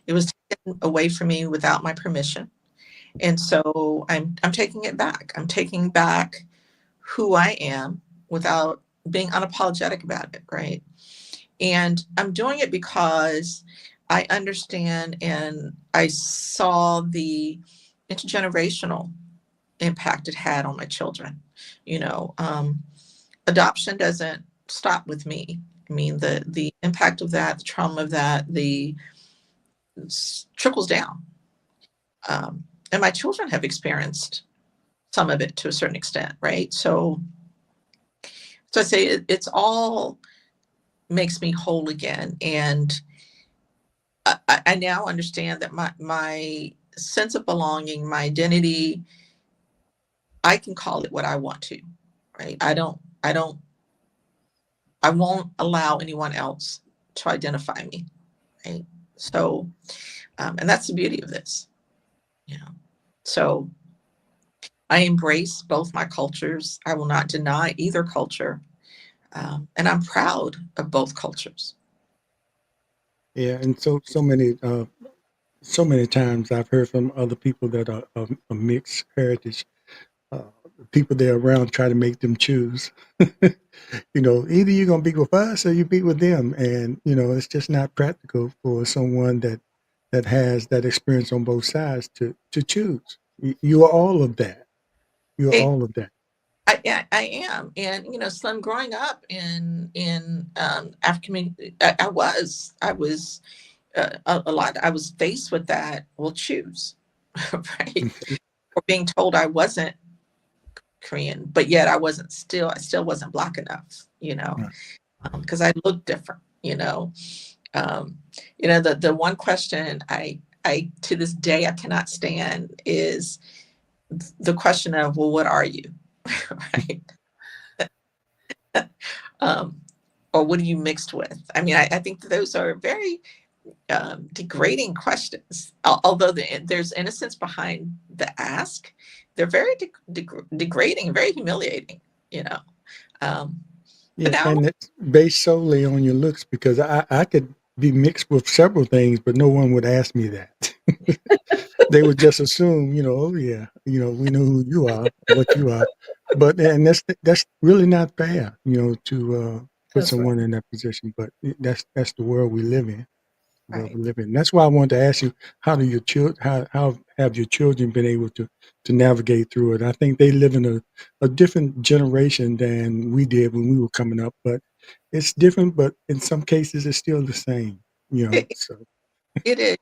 It was taken away from me without my permission, and so I'm taking it back. I'm taking back who I am without being unapologetic about it, right? And I'm doing it because I understand and I saw the intergenerational impact it had on my children. You know, adoption doesn't stop with me. I mean, the impact of that, the trauma of that, the trickles down. And my children have experienced some of it to a certain extent, right? So I say it's all makes me whole again, and I now understand that my sense of belonging, my identity, I can call it what I want to, right? I won't allow anyone else to identify me, right? So, and that's the beauty of this, you know. So I embrace both my cultures. I will not deny either culture, and I'm proud of both cultures. Yeah, and so many times I've heard from other people that are of a mixed heritage. Uh, People they're around try to make them choose. You know, either you're gonna be with us or you be with them, and you know it's just not practical for someone that has that experience on both sides to choose. You are all of that. You are Hey, all of that. I am, and you know, Slim, growing up in African, I was a lot. I was faced with that. Well, choose, right? Or being told I wasn't Korean, but yet I still wasn't Black enough, you know. because I look different, you know. The one question I to this day I cannot stand is the question of, well, what are you? Right. Or what are you mixed with? I mean, I think that those are very degrading questions. Although there's innocence behind the ask, they're very degrading, very humiliating, you know. But Yeah, now, and it's based solely on your looks because I could be mixed with several things, but no one would ask me that. They would just assume, oh yeah, we know who you are, what you are, but and that's really not fair, to put That's right. someone in that position. But that's the world we live in. Where right. we live in. That's why I wanted to ask you, how do your children, how have your children been able to navigate through it? I think they live in a different generation than we did when we were coming up, but it's different. But in some cases, it's still the same. It, So it is.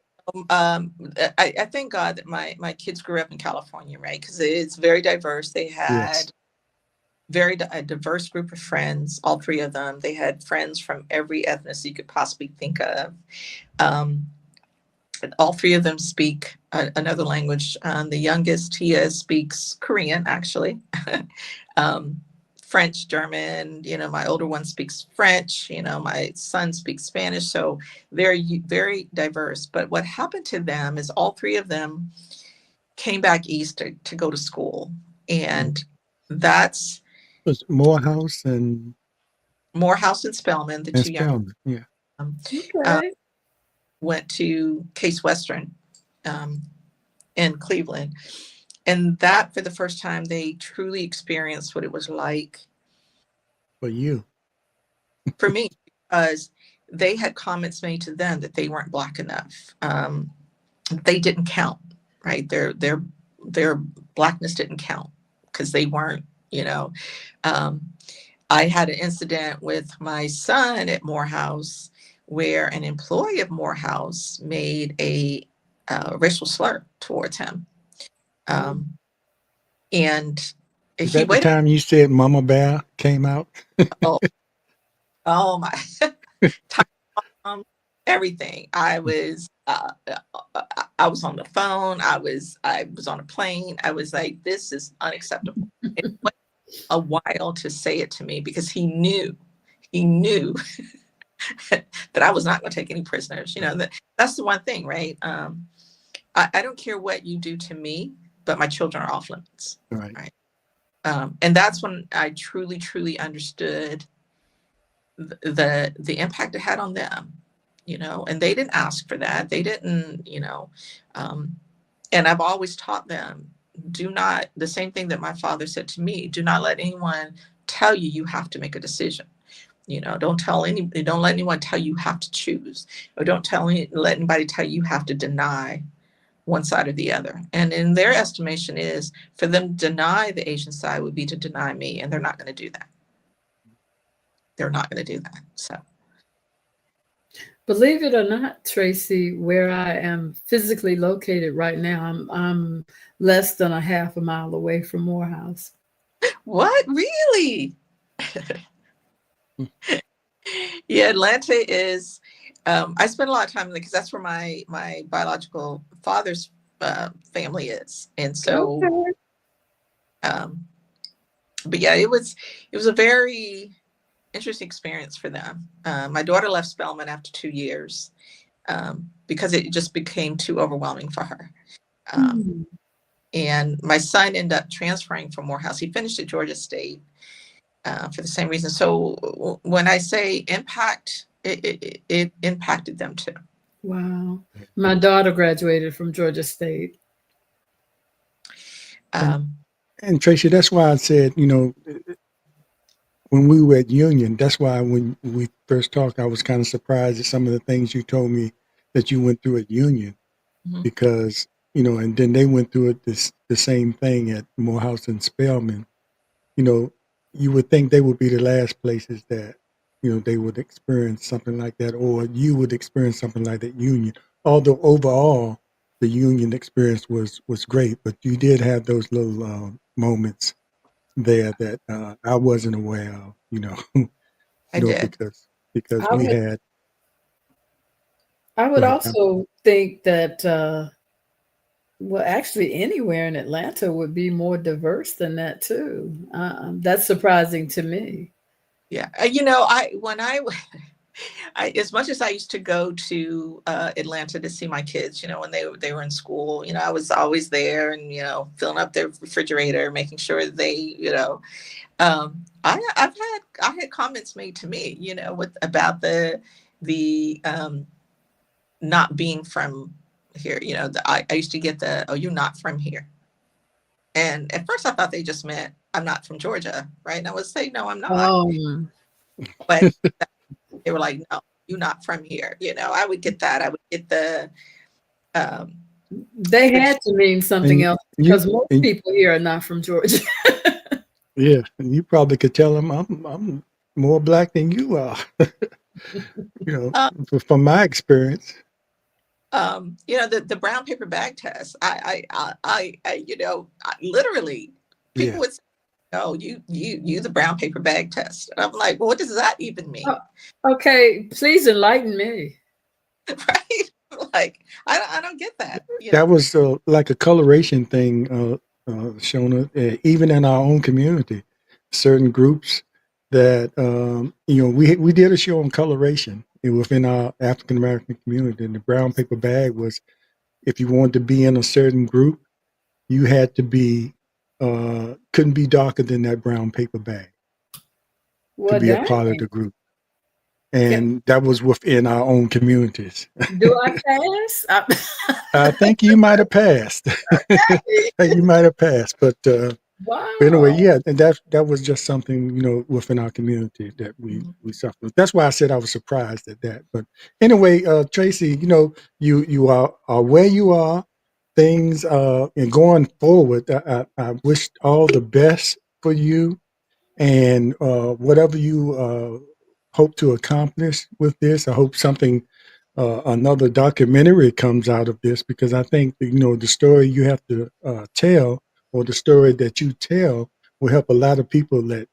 I thank God that my kids grew up in California, right? Because it's very diverse. They yes, had a diverse group of friends, all three of them. They had friends from every ethnicity you could possibly think of. Um, all three of them speak another language. The youngest, Tia, speaks Korean, actually. um, French, German. My older one speaks French. My son speaks Spanish. So very, very diverse. But what happened to them is all three of them came back east to go to school. And that's it was Morehouse and Morehouse and Spelman, the two young Spelman. Yeah, um, uh, Okay. went to Case Western um, in Cleveland. And that, for the first time, they truly experienced what it was like for you, for me, because they had comments made to them that they weren't Black enough. They didn't count, right? Their Blackness didn't count because they weren't, you know. Um, I had an incident with my son at Morehouse where an employee of Morehouse made a racial slur towards him. Um, and is he that the waited. time you said Mama Bear came out? Oh, oh my. Time, everything. I was on the phone. I was on a plane. I was like, this is unacceptable. It took a while to say it to me because he knew that I was not going to take any prisoners. That's the one thing, right? I don't care what you do to me, but my children are off limits, Right. right? And that's when I truly, truly understood the impact it had on them, and they didn't ask for that. They didn't, and I've always taught them, do not, the same thing that my father said to me, do not let anyone tell you you have to make a decision. Don't let anyone tell you have to choose, or let anybody tell you have to deny one side or the other. And in their estimation is for them to deny the Asian side would be to deny me, and they're not going to do that. They're not going to do that. So Believe it or not, Tracy, where I am physically located right now, I'm less than a half a mile away from Morehouse. what, really? Yeah, Atlanta is. I spend a lot of time there because that's where my biological father's family is, and so. Okay. But yeah, it was a very interesting experience for them. My daughter left Spelman after 2 years because it just became too overwhelming for her. Hmm. And my son ended up transferring from Morehouse. He finished at Georgia State for the same reason. So when I say impact, it impacted them too. Wow. My daughter graduated from Georgia State. And Tracy, that's why I said, when we were at Union, that's why when we first talked, I was kind of surprised at some of the things you told me that you went through at Union Mhm. because, and then they went through it the same thing at Morehouse and Spelman. You know, you would think they would be the last places that, they would experience something like that, or you would experience something like that Union. Although overall, the Union experience was great, but you did have those little moments there that I wasn't aware of, I did. because I we would had. I Go would ahead. also think that well, actually, anywhere in Atlanta would be more diverse than that too. That's surprising to me. Yeah. When as much as I used to go to Atlanta to see my kids, when they were in school, I was always there and, filling up their refrigerator, making sure that they, I had comments made to me, about the not being from here. I used to get oh, you're not from here. And at first I thought they just meant I'm not from Georgia, right? And I would say, no, I'm not. Um, But they were like, no, you're not from here. I would get that. I would get um, they the had to mean something And else you, because most and people here are not from Georgia. yeah, and you probably could tell them I'm more black than you are. uh, From my experience. the brown paper bag test. Literally, people Yeah, would say, "Oh, you the brown paper bag test," and I'm like, "Well, what does that even mean?" Okay, please enlighten me. Right? Like, I don't get that. that was like a coloration thing, Shona. Even in our own community, certain groups that we did a show on coloration within our African American community. And the brown paper bag was, if you wanted to be in a certain group, you had to be couldn't be darker than that brown paper bag to Well, be a dang. part of the group. Can, And that was within our own communities. do I pass? I think you might have passed. You might have passed, but anyway, Wow. yeah, and that was just something within our community that we suffered. That's why I said I was surprised at that. But anyway, Tracy, you are where you are. Things and going forward, I wish all the best for you and whatever you hope to accomplish with this. I hope something another documentary comes out of this, because I think the story you have to tell, or the story that you tell, will help a lot of people. That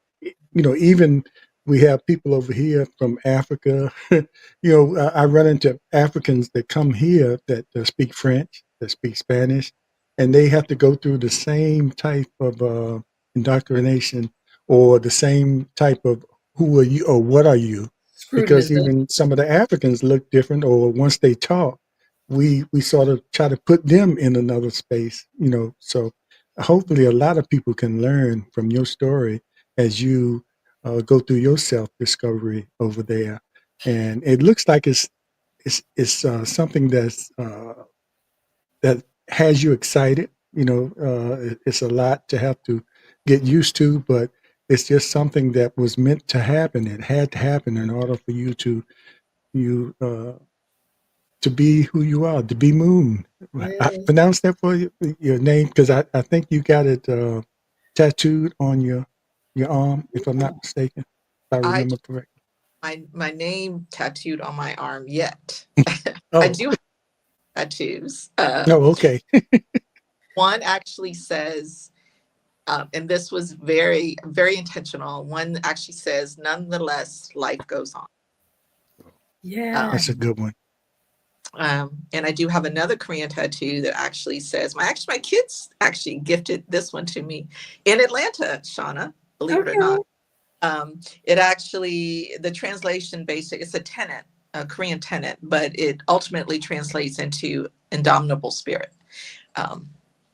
even we have people over here from Africa. I run into Africans that come here that speak French, that speak Spanish, and they have to go through the same type of indoctrination, or the same type of who are you or what are you, because Scrutinization. even some of the Africans look different, or once they talk, we sort of try to put them in another space, So hopefully, a lot of people can learn from your story as you go through your self discovery over there, and it looks like it's something that has you excited. It's a lot to have to get used to, but it's just something that was meant to happen. It had to happen in order for you to be who you are, to be Moon. I Yes. pronounced that for you, your name, because I think you got it tattooed on your arm, if I'm not mistaken, if I I remember correctly. my name tattooed on my arm yet. I Oh, do have tattoos. no, okay. One actually says, and this was very, very intentional. One actually says, "Nonetheless, life goes on." Yeah. Um, That's a good one. and I do have another Korean tattoo that actually says, my kids actually gifted this one to me in Atlanta, Shauna, believe it or Okay. not. It actually, the translation it's a tenet, a Korean tenet, but it ultimately translates into indomitable spirit,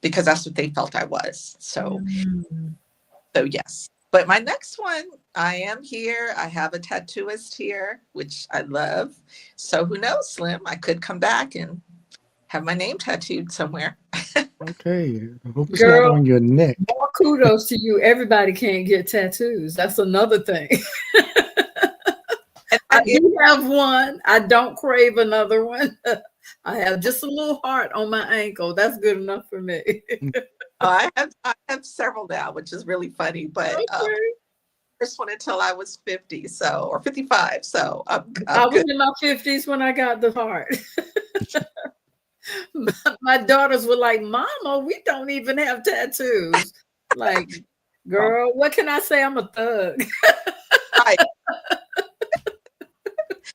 because that's what they felt I was. So Mm. yes. But my next one, I am here. I have a tattooist here, which I love. So who knows, Slim? I could come back and have my name tattooed somewhere. Okay. I hope it's not Girl, on your neck. more kudos to you. Everybody can't get tattoos. That's another thing. And I that is, do have one. I don't crave another one. I have just a little heart on my ankle. That's good enough for me. I have several now, which is really funny. But Okay. first one until I was 50, or 55. So I I'm was good. in my 50s when I got the heart. My daughters were like, "Mama, we don't even have tattoos." Like, Well, girl, what can I say? I'm a thug. right.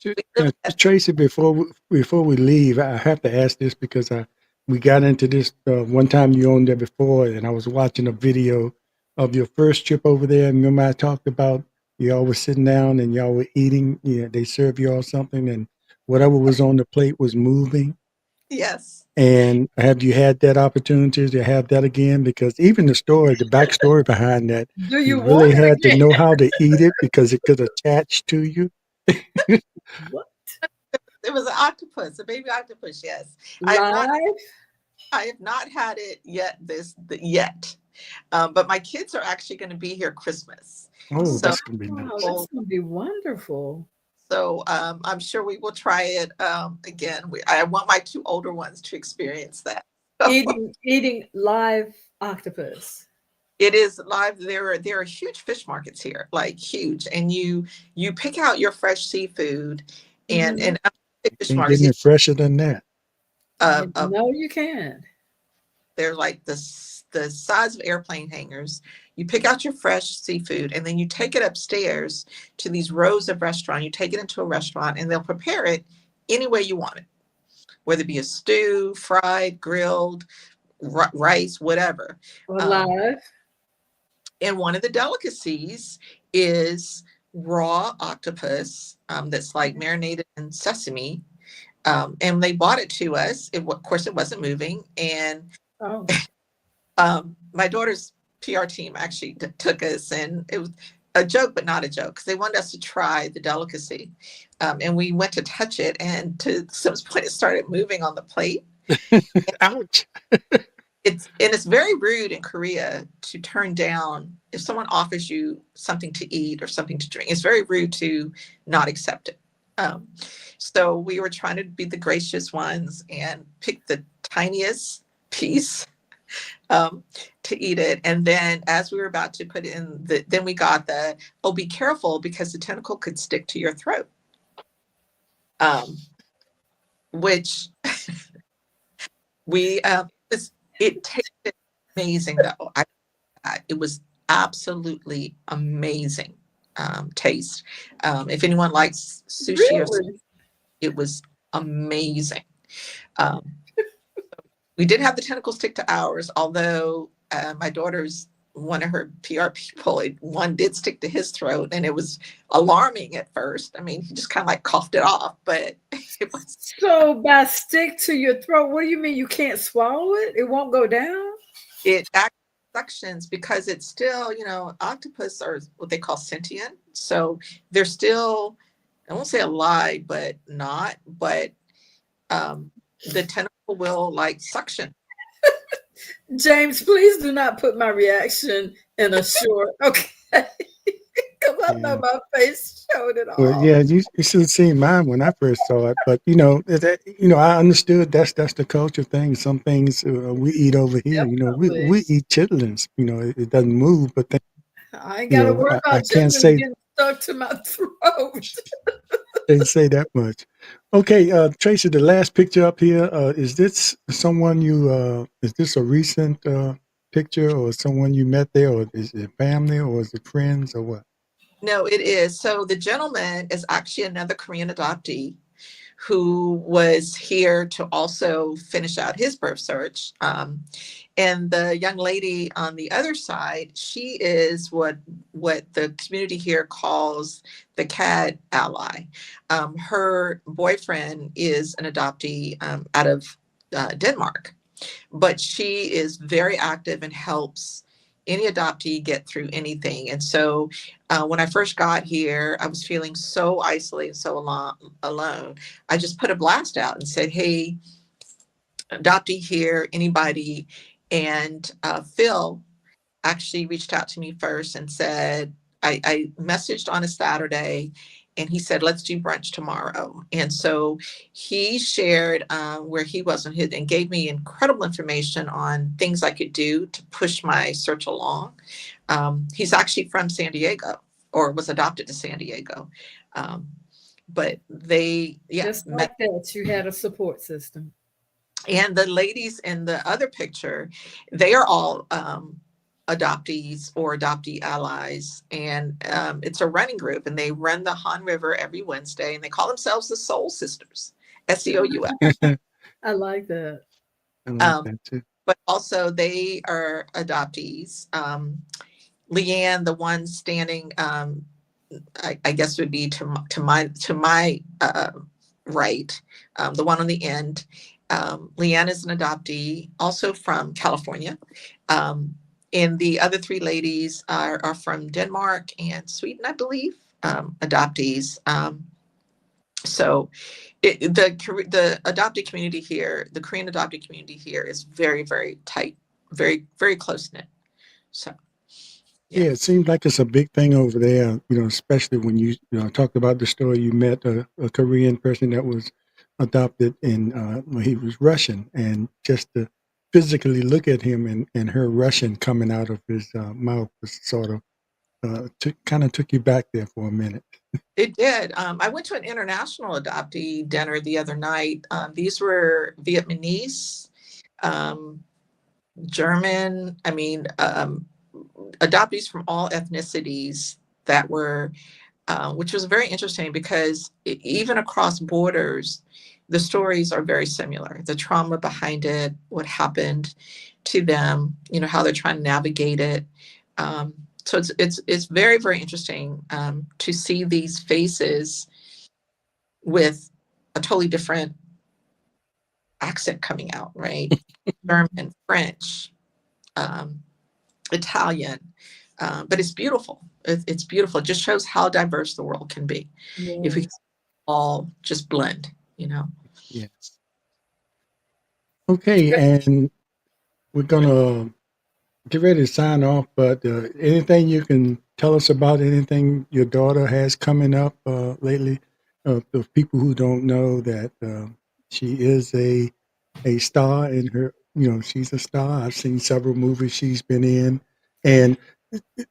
We live at, Tracy, before we leave, I have to ask this because we got into this one time you owned there before, and I was watching a video of your first trip over there. And remember, I talked about y'all were sitting down and y'all were eating. You know, they serve you all something, and whatever was on the plate was moving. yes. And have you had that opportunity to have that again? Because even the backstory behind that, Do you you want really had it to again? know how to eat it because it could attach to you. What? It was an octopus, a baby octopus. Yes, I have not. Live? I have not had it yet. Yet, but my kids are actually going to be here Christmas. Oh, So, that's gonna be Wow, nice. that's gonna be wonderful. I'm sure we will try it again. I want my two older ones to experience that. Eating live octopus. It is live. There are huge fish markets here, like huge, and you pick out your fresh seafood, and Mhm. fish Can't get markets. any fresher than that. No, you can't. They're like the size of airplane hangars. You pick out your fresh seafood, and then you take it upstairs to these rows of restaurant. You take it into a restaurant, and they'll prepare it any way you want it, whether it be a stew, fried, grilled, rice, whatever. Or Um, live. and one of the delicacies is raw octopus that's like marinated in sesame. And they bought it to us. Of course, it wasn't moving. And Oh, my daughter's PR team actually took us, and it was a joke, but not a joke, because they wanted us to try the delicacy. And we went to touch it, and to some point, it started moving on the plate. Ouch. It's very rude in Korea to turn down if someone offers you something to eat or something to drink. It's very rude to not accept it. So we were trying to be the gracious ones and pick the tiniest piece to eat it. And then as we were about to put it in, then we got be careful because the tentacle could stick to your throat. Which we it tasted amazing though. It was absolutely amazing taste. If anyone likes sushi, really? it was amazing. Um, we did have the tentacle stick to ours, although my daughter's one of her PR people, one did stick to his throat, and it was alarming at first. I mean, he just kind of like coughed it off, but it was. So by stick to your throat, what do you mean you can't swallow it? It won't go down? It actually suctions because it's still, octopus are what they call sentient. So they're still, I won't say alive, but not, but the tentacle will like suction. James, please do not put my reaction in a short, okay? Because I know my face showed it Well, all. yeah, you should have seen mine when I first saw it. But I understood that's the culture thing. Some things we eat over here. Definitely. We eat chitlins. It doesn't move, but then, I ain't got to worry I about can't chitlins say getting stuck to my throat. didn't say that much. Okay, Tracy, the last picture up here, is this someone is this a recent picture or someone you met there, or is it family or is it friends or what? No, it is. So the gentleman is actually another Korean adoptee who was here to also finish out his birth search. And the young lady on the other side, she is what the community here calls the CAD ally. Her boyfriend is an adoptee out of Denmark, but she is very active and helps any adoptee get through anything. And so when I first got here, I was feeling so isolated, so alone. I just put a blast out and said, hey, adoptee here, anybody. And Phil actually reached out to me first and said, I messaged on a Saturday and he said, let's do brunch tomorrow. And so he shared where he was on his and gave me incredible information on things I could do to push my search along. He's actually from San Diego or was adopted to San Diego. But they, Just like that, you had a support system. and the ladies in the other picture, they are all adoptees or adoptee allies, and it's a running group, and they run the Han River every Wednesday, and they call themselves the Soul Sisters, SEOUL. I like that. I like Um, that too. but also they are adoptees. Leanne, the one standing, I guess would be to my right, the one on the end. Leanne is an adoptee, also from California. And the other three ladies are from Denmark and Sweden, I believe, adoptees. So the adopted community here, the Korean adopted community here, is very, very tight, very, very close knit. So Yeah, it seems like it's a big thing over there, especially when you talked about the story you met a Korean person that was adopted and when he was Russian, and just to physically look at him and her Russian coming out of his mouth was sort of kind of took you back there for a minute. it did. I went to an international adoptee dinner the other night. These were Vietnamese, German, adoptees from all ethnicities that were, which was very interesting because even across borders, the stories are very similar. The trauma behind it, what happened to them, how they're trying to navigate it. So it's very, very interesting to see these faces with a totally different accent coming out, right? German, French, Italian, but it's beautiful. It's beautiful. It just shows how diverse the world can be if we Yes. all just blend, Yes. Okay, and we're gonna get ready to sign off, but anything you can tell us about anything your daughter has coming up lately? The people who don't know that she is a star in her, she's a star. I've seen several movies she's been in, and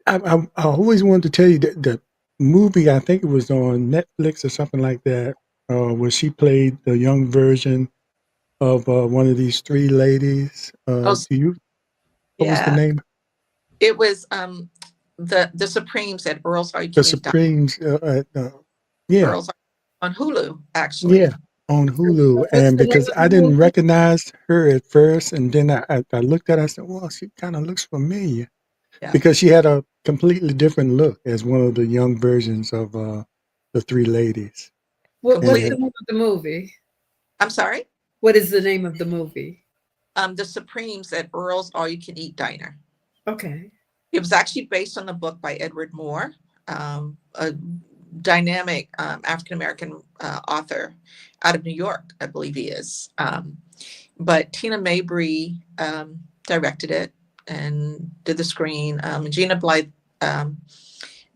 I always wanted to tell you that the movie, I think it was on Netflix or something like that, where she played the young version of one of these three ladies. Oh, What was the yeah. name? It was the Supremes at Earl's All You The Can Eat Supremes. Yeah, Earl's on Hulu, actually. yeah, on Hulu. What's And the name because of I the didn't movie? recognize her at first, and then I looked at her, I said, well, she kind of looks familiar Yeah. because she had a completely different look as one of the young versions of the three ladies. What's And the Completely. name of the movie? I'm sorry. What is the name of the movie? The Supremes at Earl's All You Can Eat Diner. Okay. It was actually based on the book by Edward Moore, a dynamic African American author out of New York, I believe he is. But Tina Mabry directed it and did the screen. Gina Blythe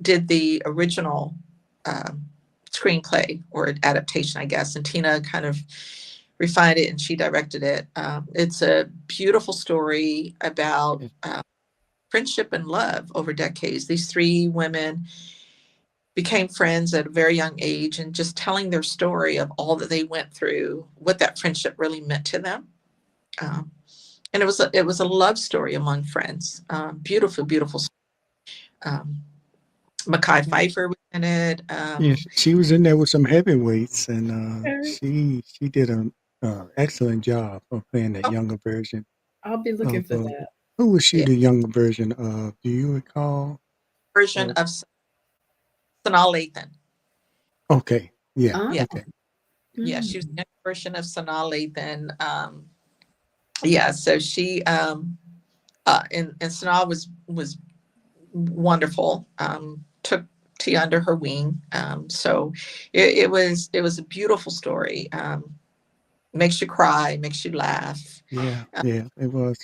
did the original screenplay or adaptation, I guess, and Tina kind of refined it and she directed it. It's a beautiful story about friendship and love over decades. These three women became friends at a very young age, and just telling their story of all that they went through, what that friendship really meant to them. And it was a love story among friends. Beautiful, beautiful. Mekhi Phifer was in it. yeah, she was in there with some heavyweights, and Okay. she did an excellent job of playing that Oh, younger version I'll be looking of for that. who was she yeah, the younger version of? Do you recall? version of Sanaa Lathan. Okay, yeah, Ah. Yeah, okay, yeah, she was Mm. the young version of Sanaa Lathan. Yeah, so she and Sanaa was wonderful. Took Tia under her wing. So it was a beautiful story. Makes you cry, makes you laugh. yeah, yeah, it was.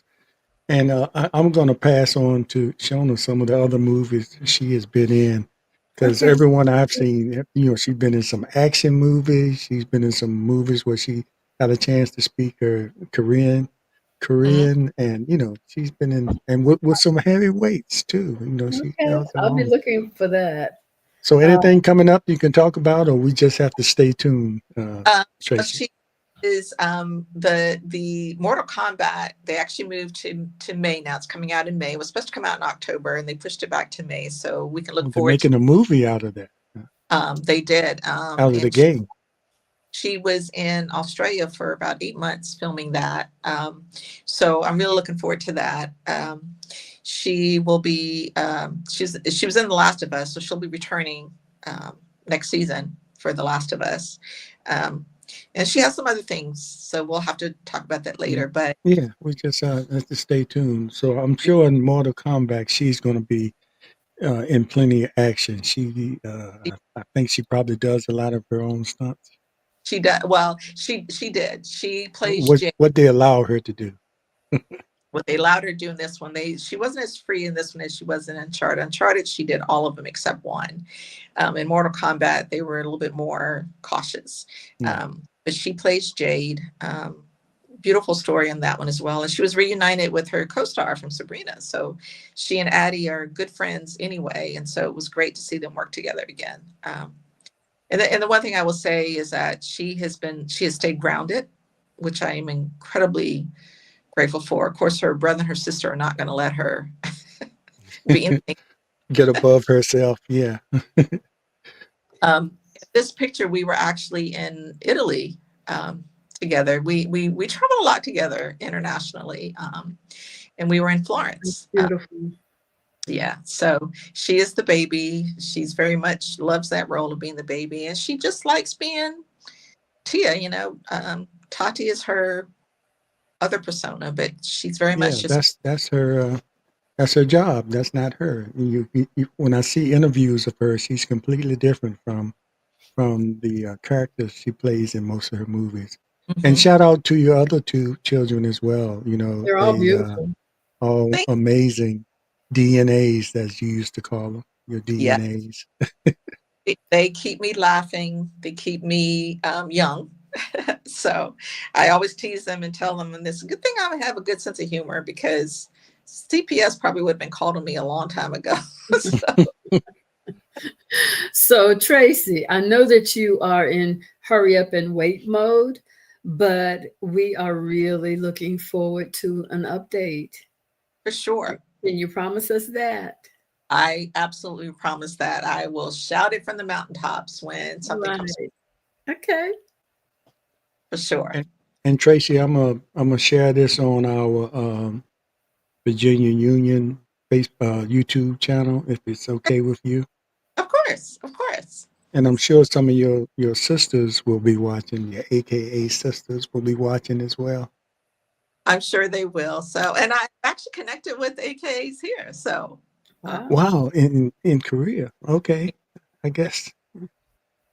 And I'm going to pass on to Shona some of the other movies she has been in, because Okay. everyone I've seen, she's been in some action movies. She's been in some movies where she got a chance to speak her Mhm. Korean, and she's been in and with some heavy weights too. She Okay. held her I'll be own. looking for that. So Uh, anything coming up you can talk about, or we just have to stay tuned, Uh, Tracy. is the Mortal Kombat. They actually moved to May now. It's coming out in May. It was supposed to come out in October, and they pushed it back to May, so we can look They're forward to. making a movie out of that, They did, out of the and game. she was in Australia for about 8 months filming that. So I'm really looking forward to that. She will be. She was in The Last of Us, so she'll be returning next season for The Last of Us. And she has some other things, so we'll have to talk about that later. But Yeah, we just have to stay tuned. So I'm sure in Mortal Kombat, she's going to be in plenty of action. I think she probably does a lot of her own stunts. she does well. She did. She plays What Jane. what they allow her to do. What they allowed her to do in this one, she wasn't as free in this one as she was in Uncharted. Uncharted, she did all of them except one. In Mortal Kombat, they were a little bit more cautious. But she plays Jade. Beautiful story in that one as well. And she was reunited with her co-star from Sabrina. So she and Addie are good friends anyway. And so it was great to see them work together again. And the one thing I will say is that she has stayed grounded, which I am incredibly grateful for. Of course, her brother and her sister are not going to let her be anything. Get above herself. Yeah. This picture, we were actually in Italy together. We travel a lot together internationally, and we were in Florence. Beautiful. Yeah, so she is the baby. She's very much loves that role of being the baby, and she just likes being Tia. Tati is her other persona, but she's very much just that's her job. That's not her. When I see interviews of her, she's completely different from the characters she plays in most of her movies. And shout out to your other two children as well. They're all beautiful. All amazing DNAs, as you used to call them, your DNAs. They keep me laughing. They keep me young. So I always tease them and tell them, and it's a good thing I have a good sense of humor, because CPS probably would have been called on me a long time ago. So Traci, I know that you are in hurry up and wait mode, but we are really looking forward to an update. For sure. Can you promise us that? I absolutely promise that. I will shout it from the mountaintops when something comes. Okay. For sure. And Traci, I'm gonna share this on our Virginia Union YouTube channel, if it's okay with you. Of course. And I'm sure some of your sisters will be watching. Your AKA sisters will be watching as well. I'm sure they will. So, and I actually connected with AKAs here. So, wow, in Korea. Okay, I guess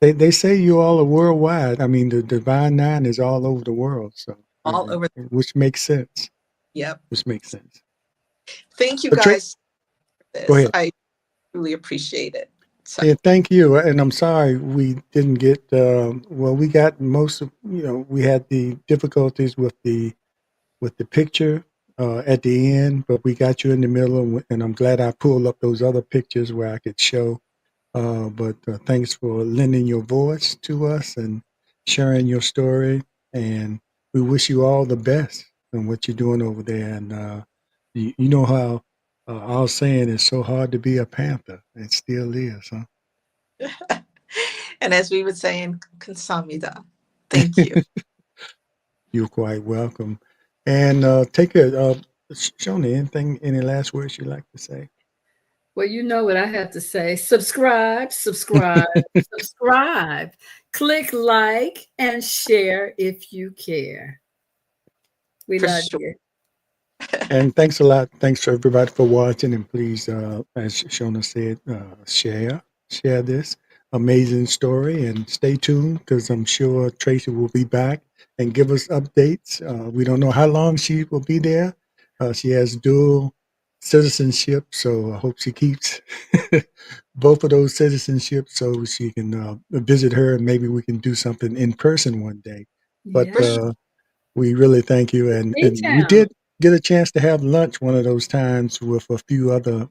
they say you all are worldwide. I mean, the Divine Nine is all over the world. So all over, which makes sense. Yep, which makes sense. Thank you guys. Go ahead. I really appreciate it. So. Yeah, thank you. And I'm sorry we didn't get. Well, we got most of. We had the difficulties with the picture at the end, but we got you in the middle, and I'm glad I pulled up those other pictures where I could show. But thanks for lending your voice to us and sharing your story. And we wish you all the best in what you're doing over there. And you know how I was saying it's so hard to be a Panther. It still is, huh? And as we would say in Konsamida, thank you. You're quite welcome. And take it, Shona, any last words you'd like to say? Well, you know what I have to say. Subscribe, subscribe. Click like and share if you care. We love you. And thanks a lot. Thanks for everybody for watching. And please, as Shona said, share this amazing story and stay tuned, because I'm sure Traci will be back and give us updates. We don't know how long she will be there. She has dual citizenship, so I hope she keeps both of those citizenships so she can visit her, and maybe we can do something in person one day. But we really thank you. And we did get a chance to have lunch one of those times with a few other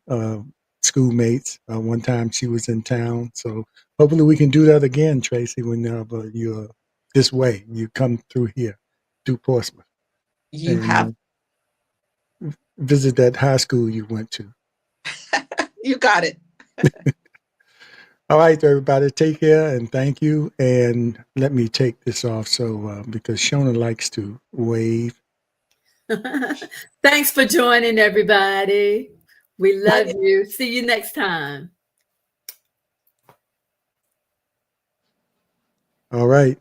schoolmates. One time she was in town. So hopefully we can do that again, Traci, whenever you're this way. You come through here, through Portsmouth, You and have, visit that high school you went to. you got it. All right, everybody, take care and thank you. And let me take this off because Shona likes to wave. Thanks for joining, everybody. We love you. See you next time. All right,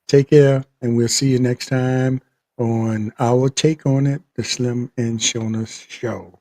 take care, and we'll see you next time on our take on it, the Slim and Shona Show.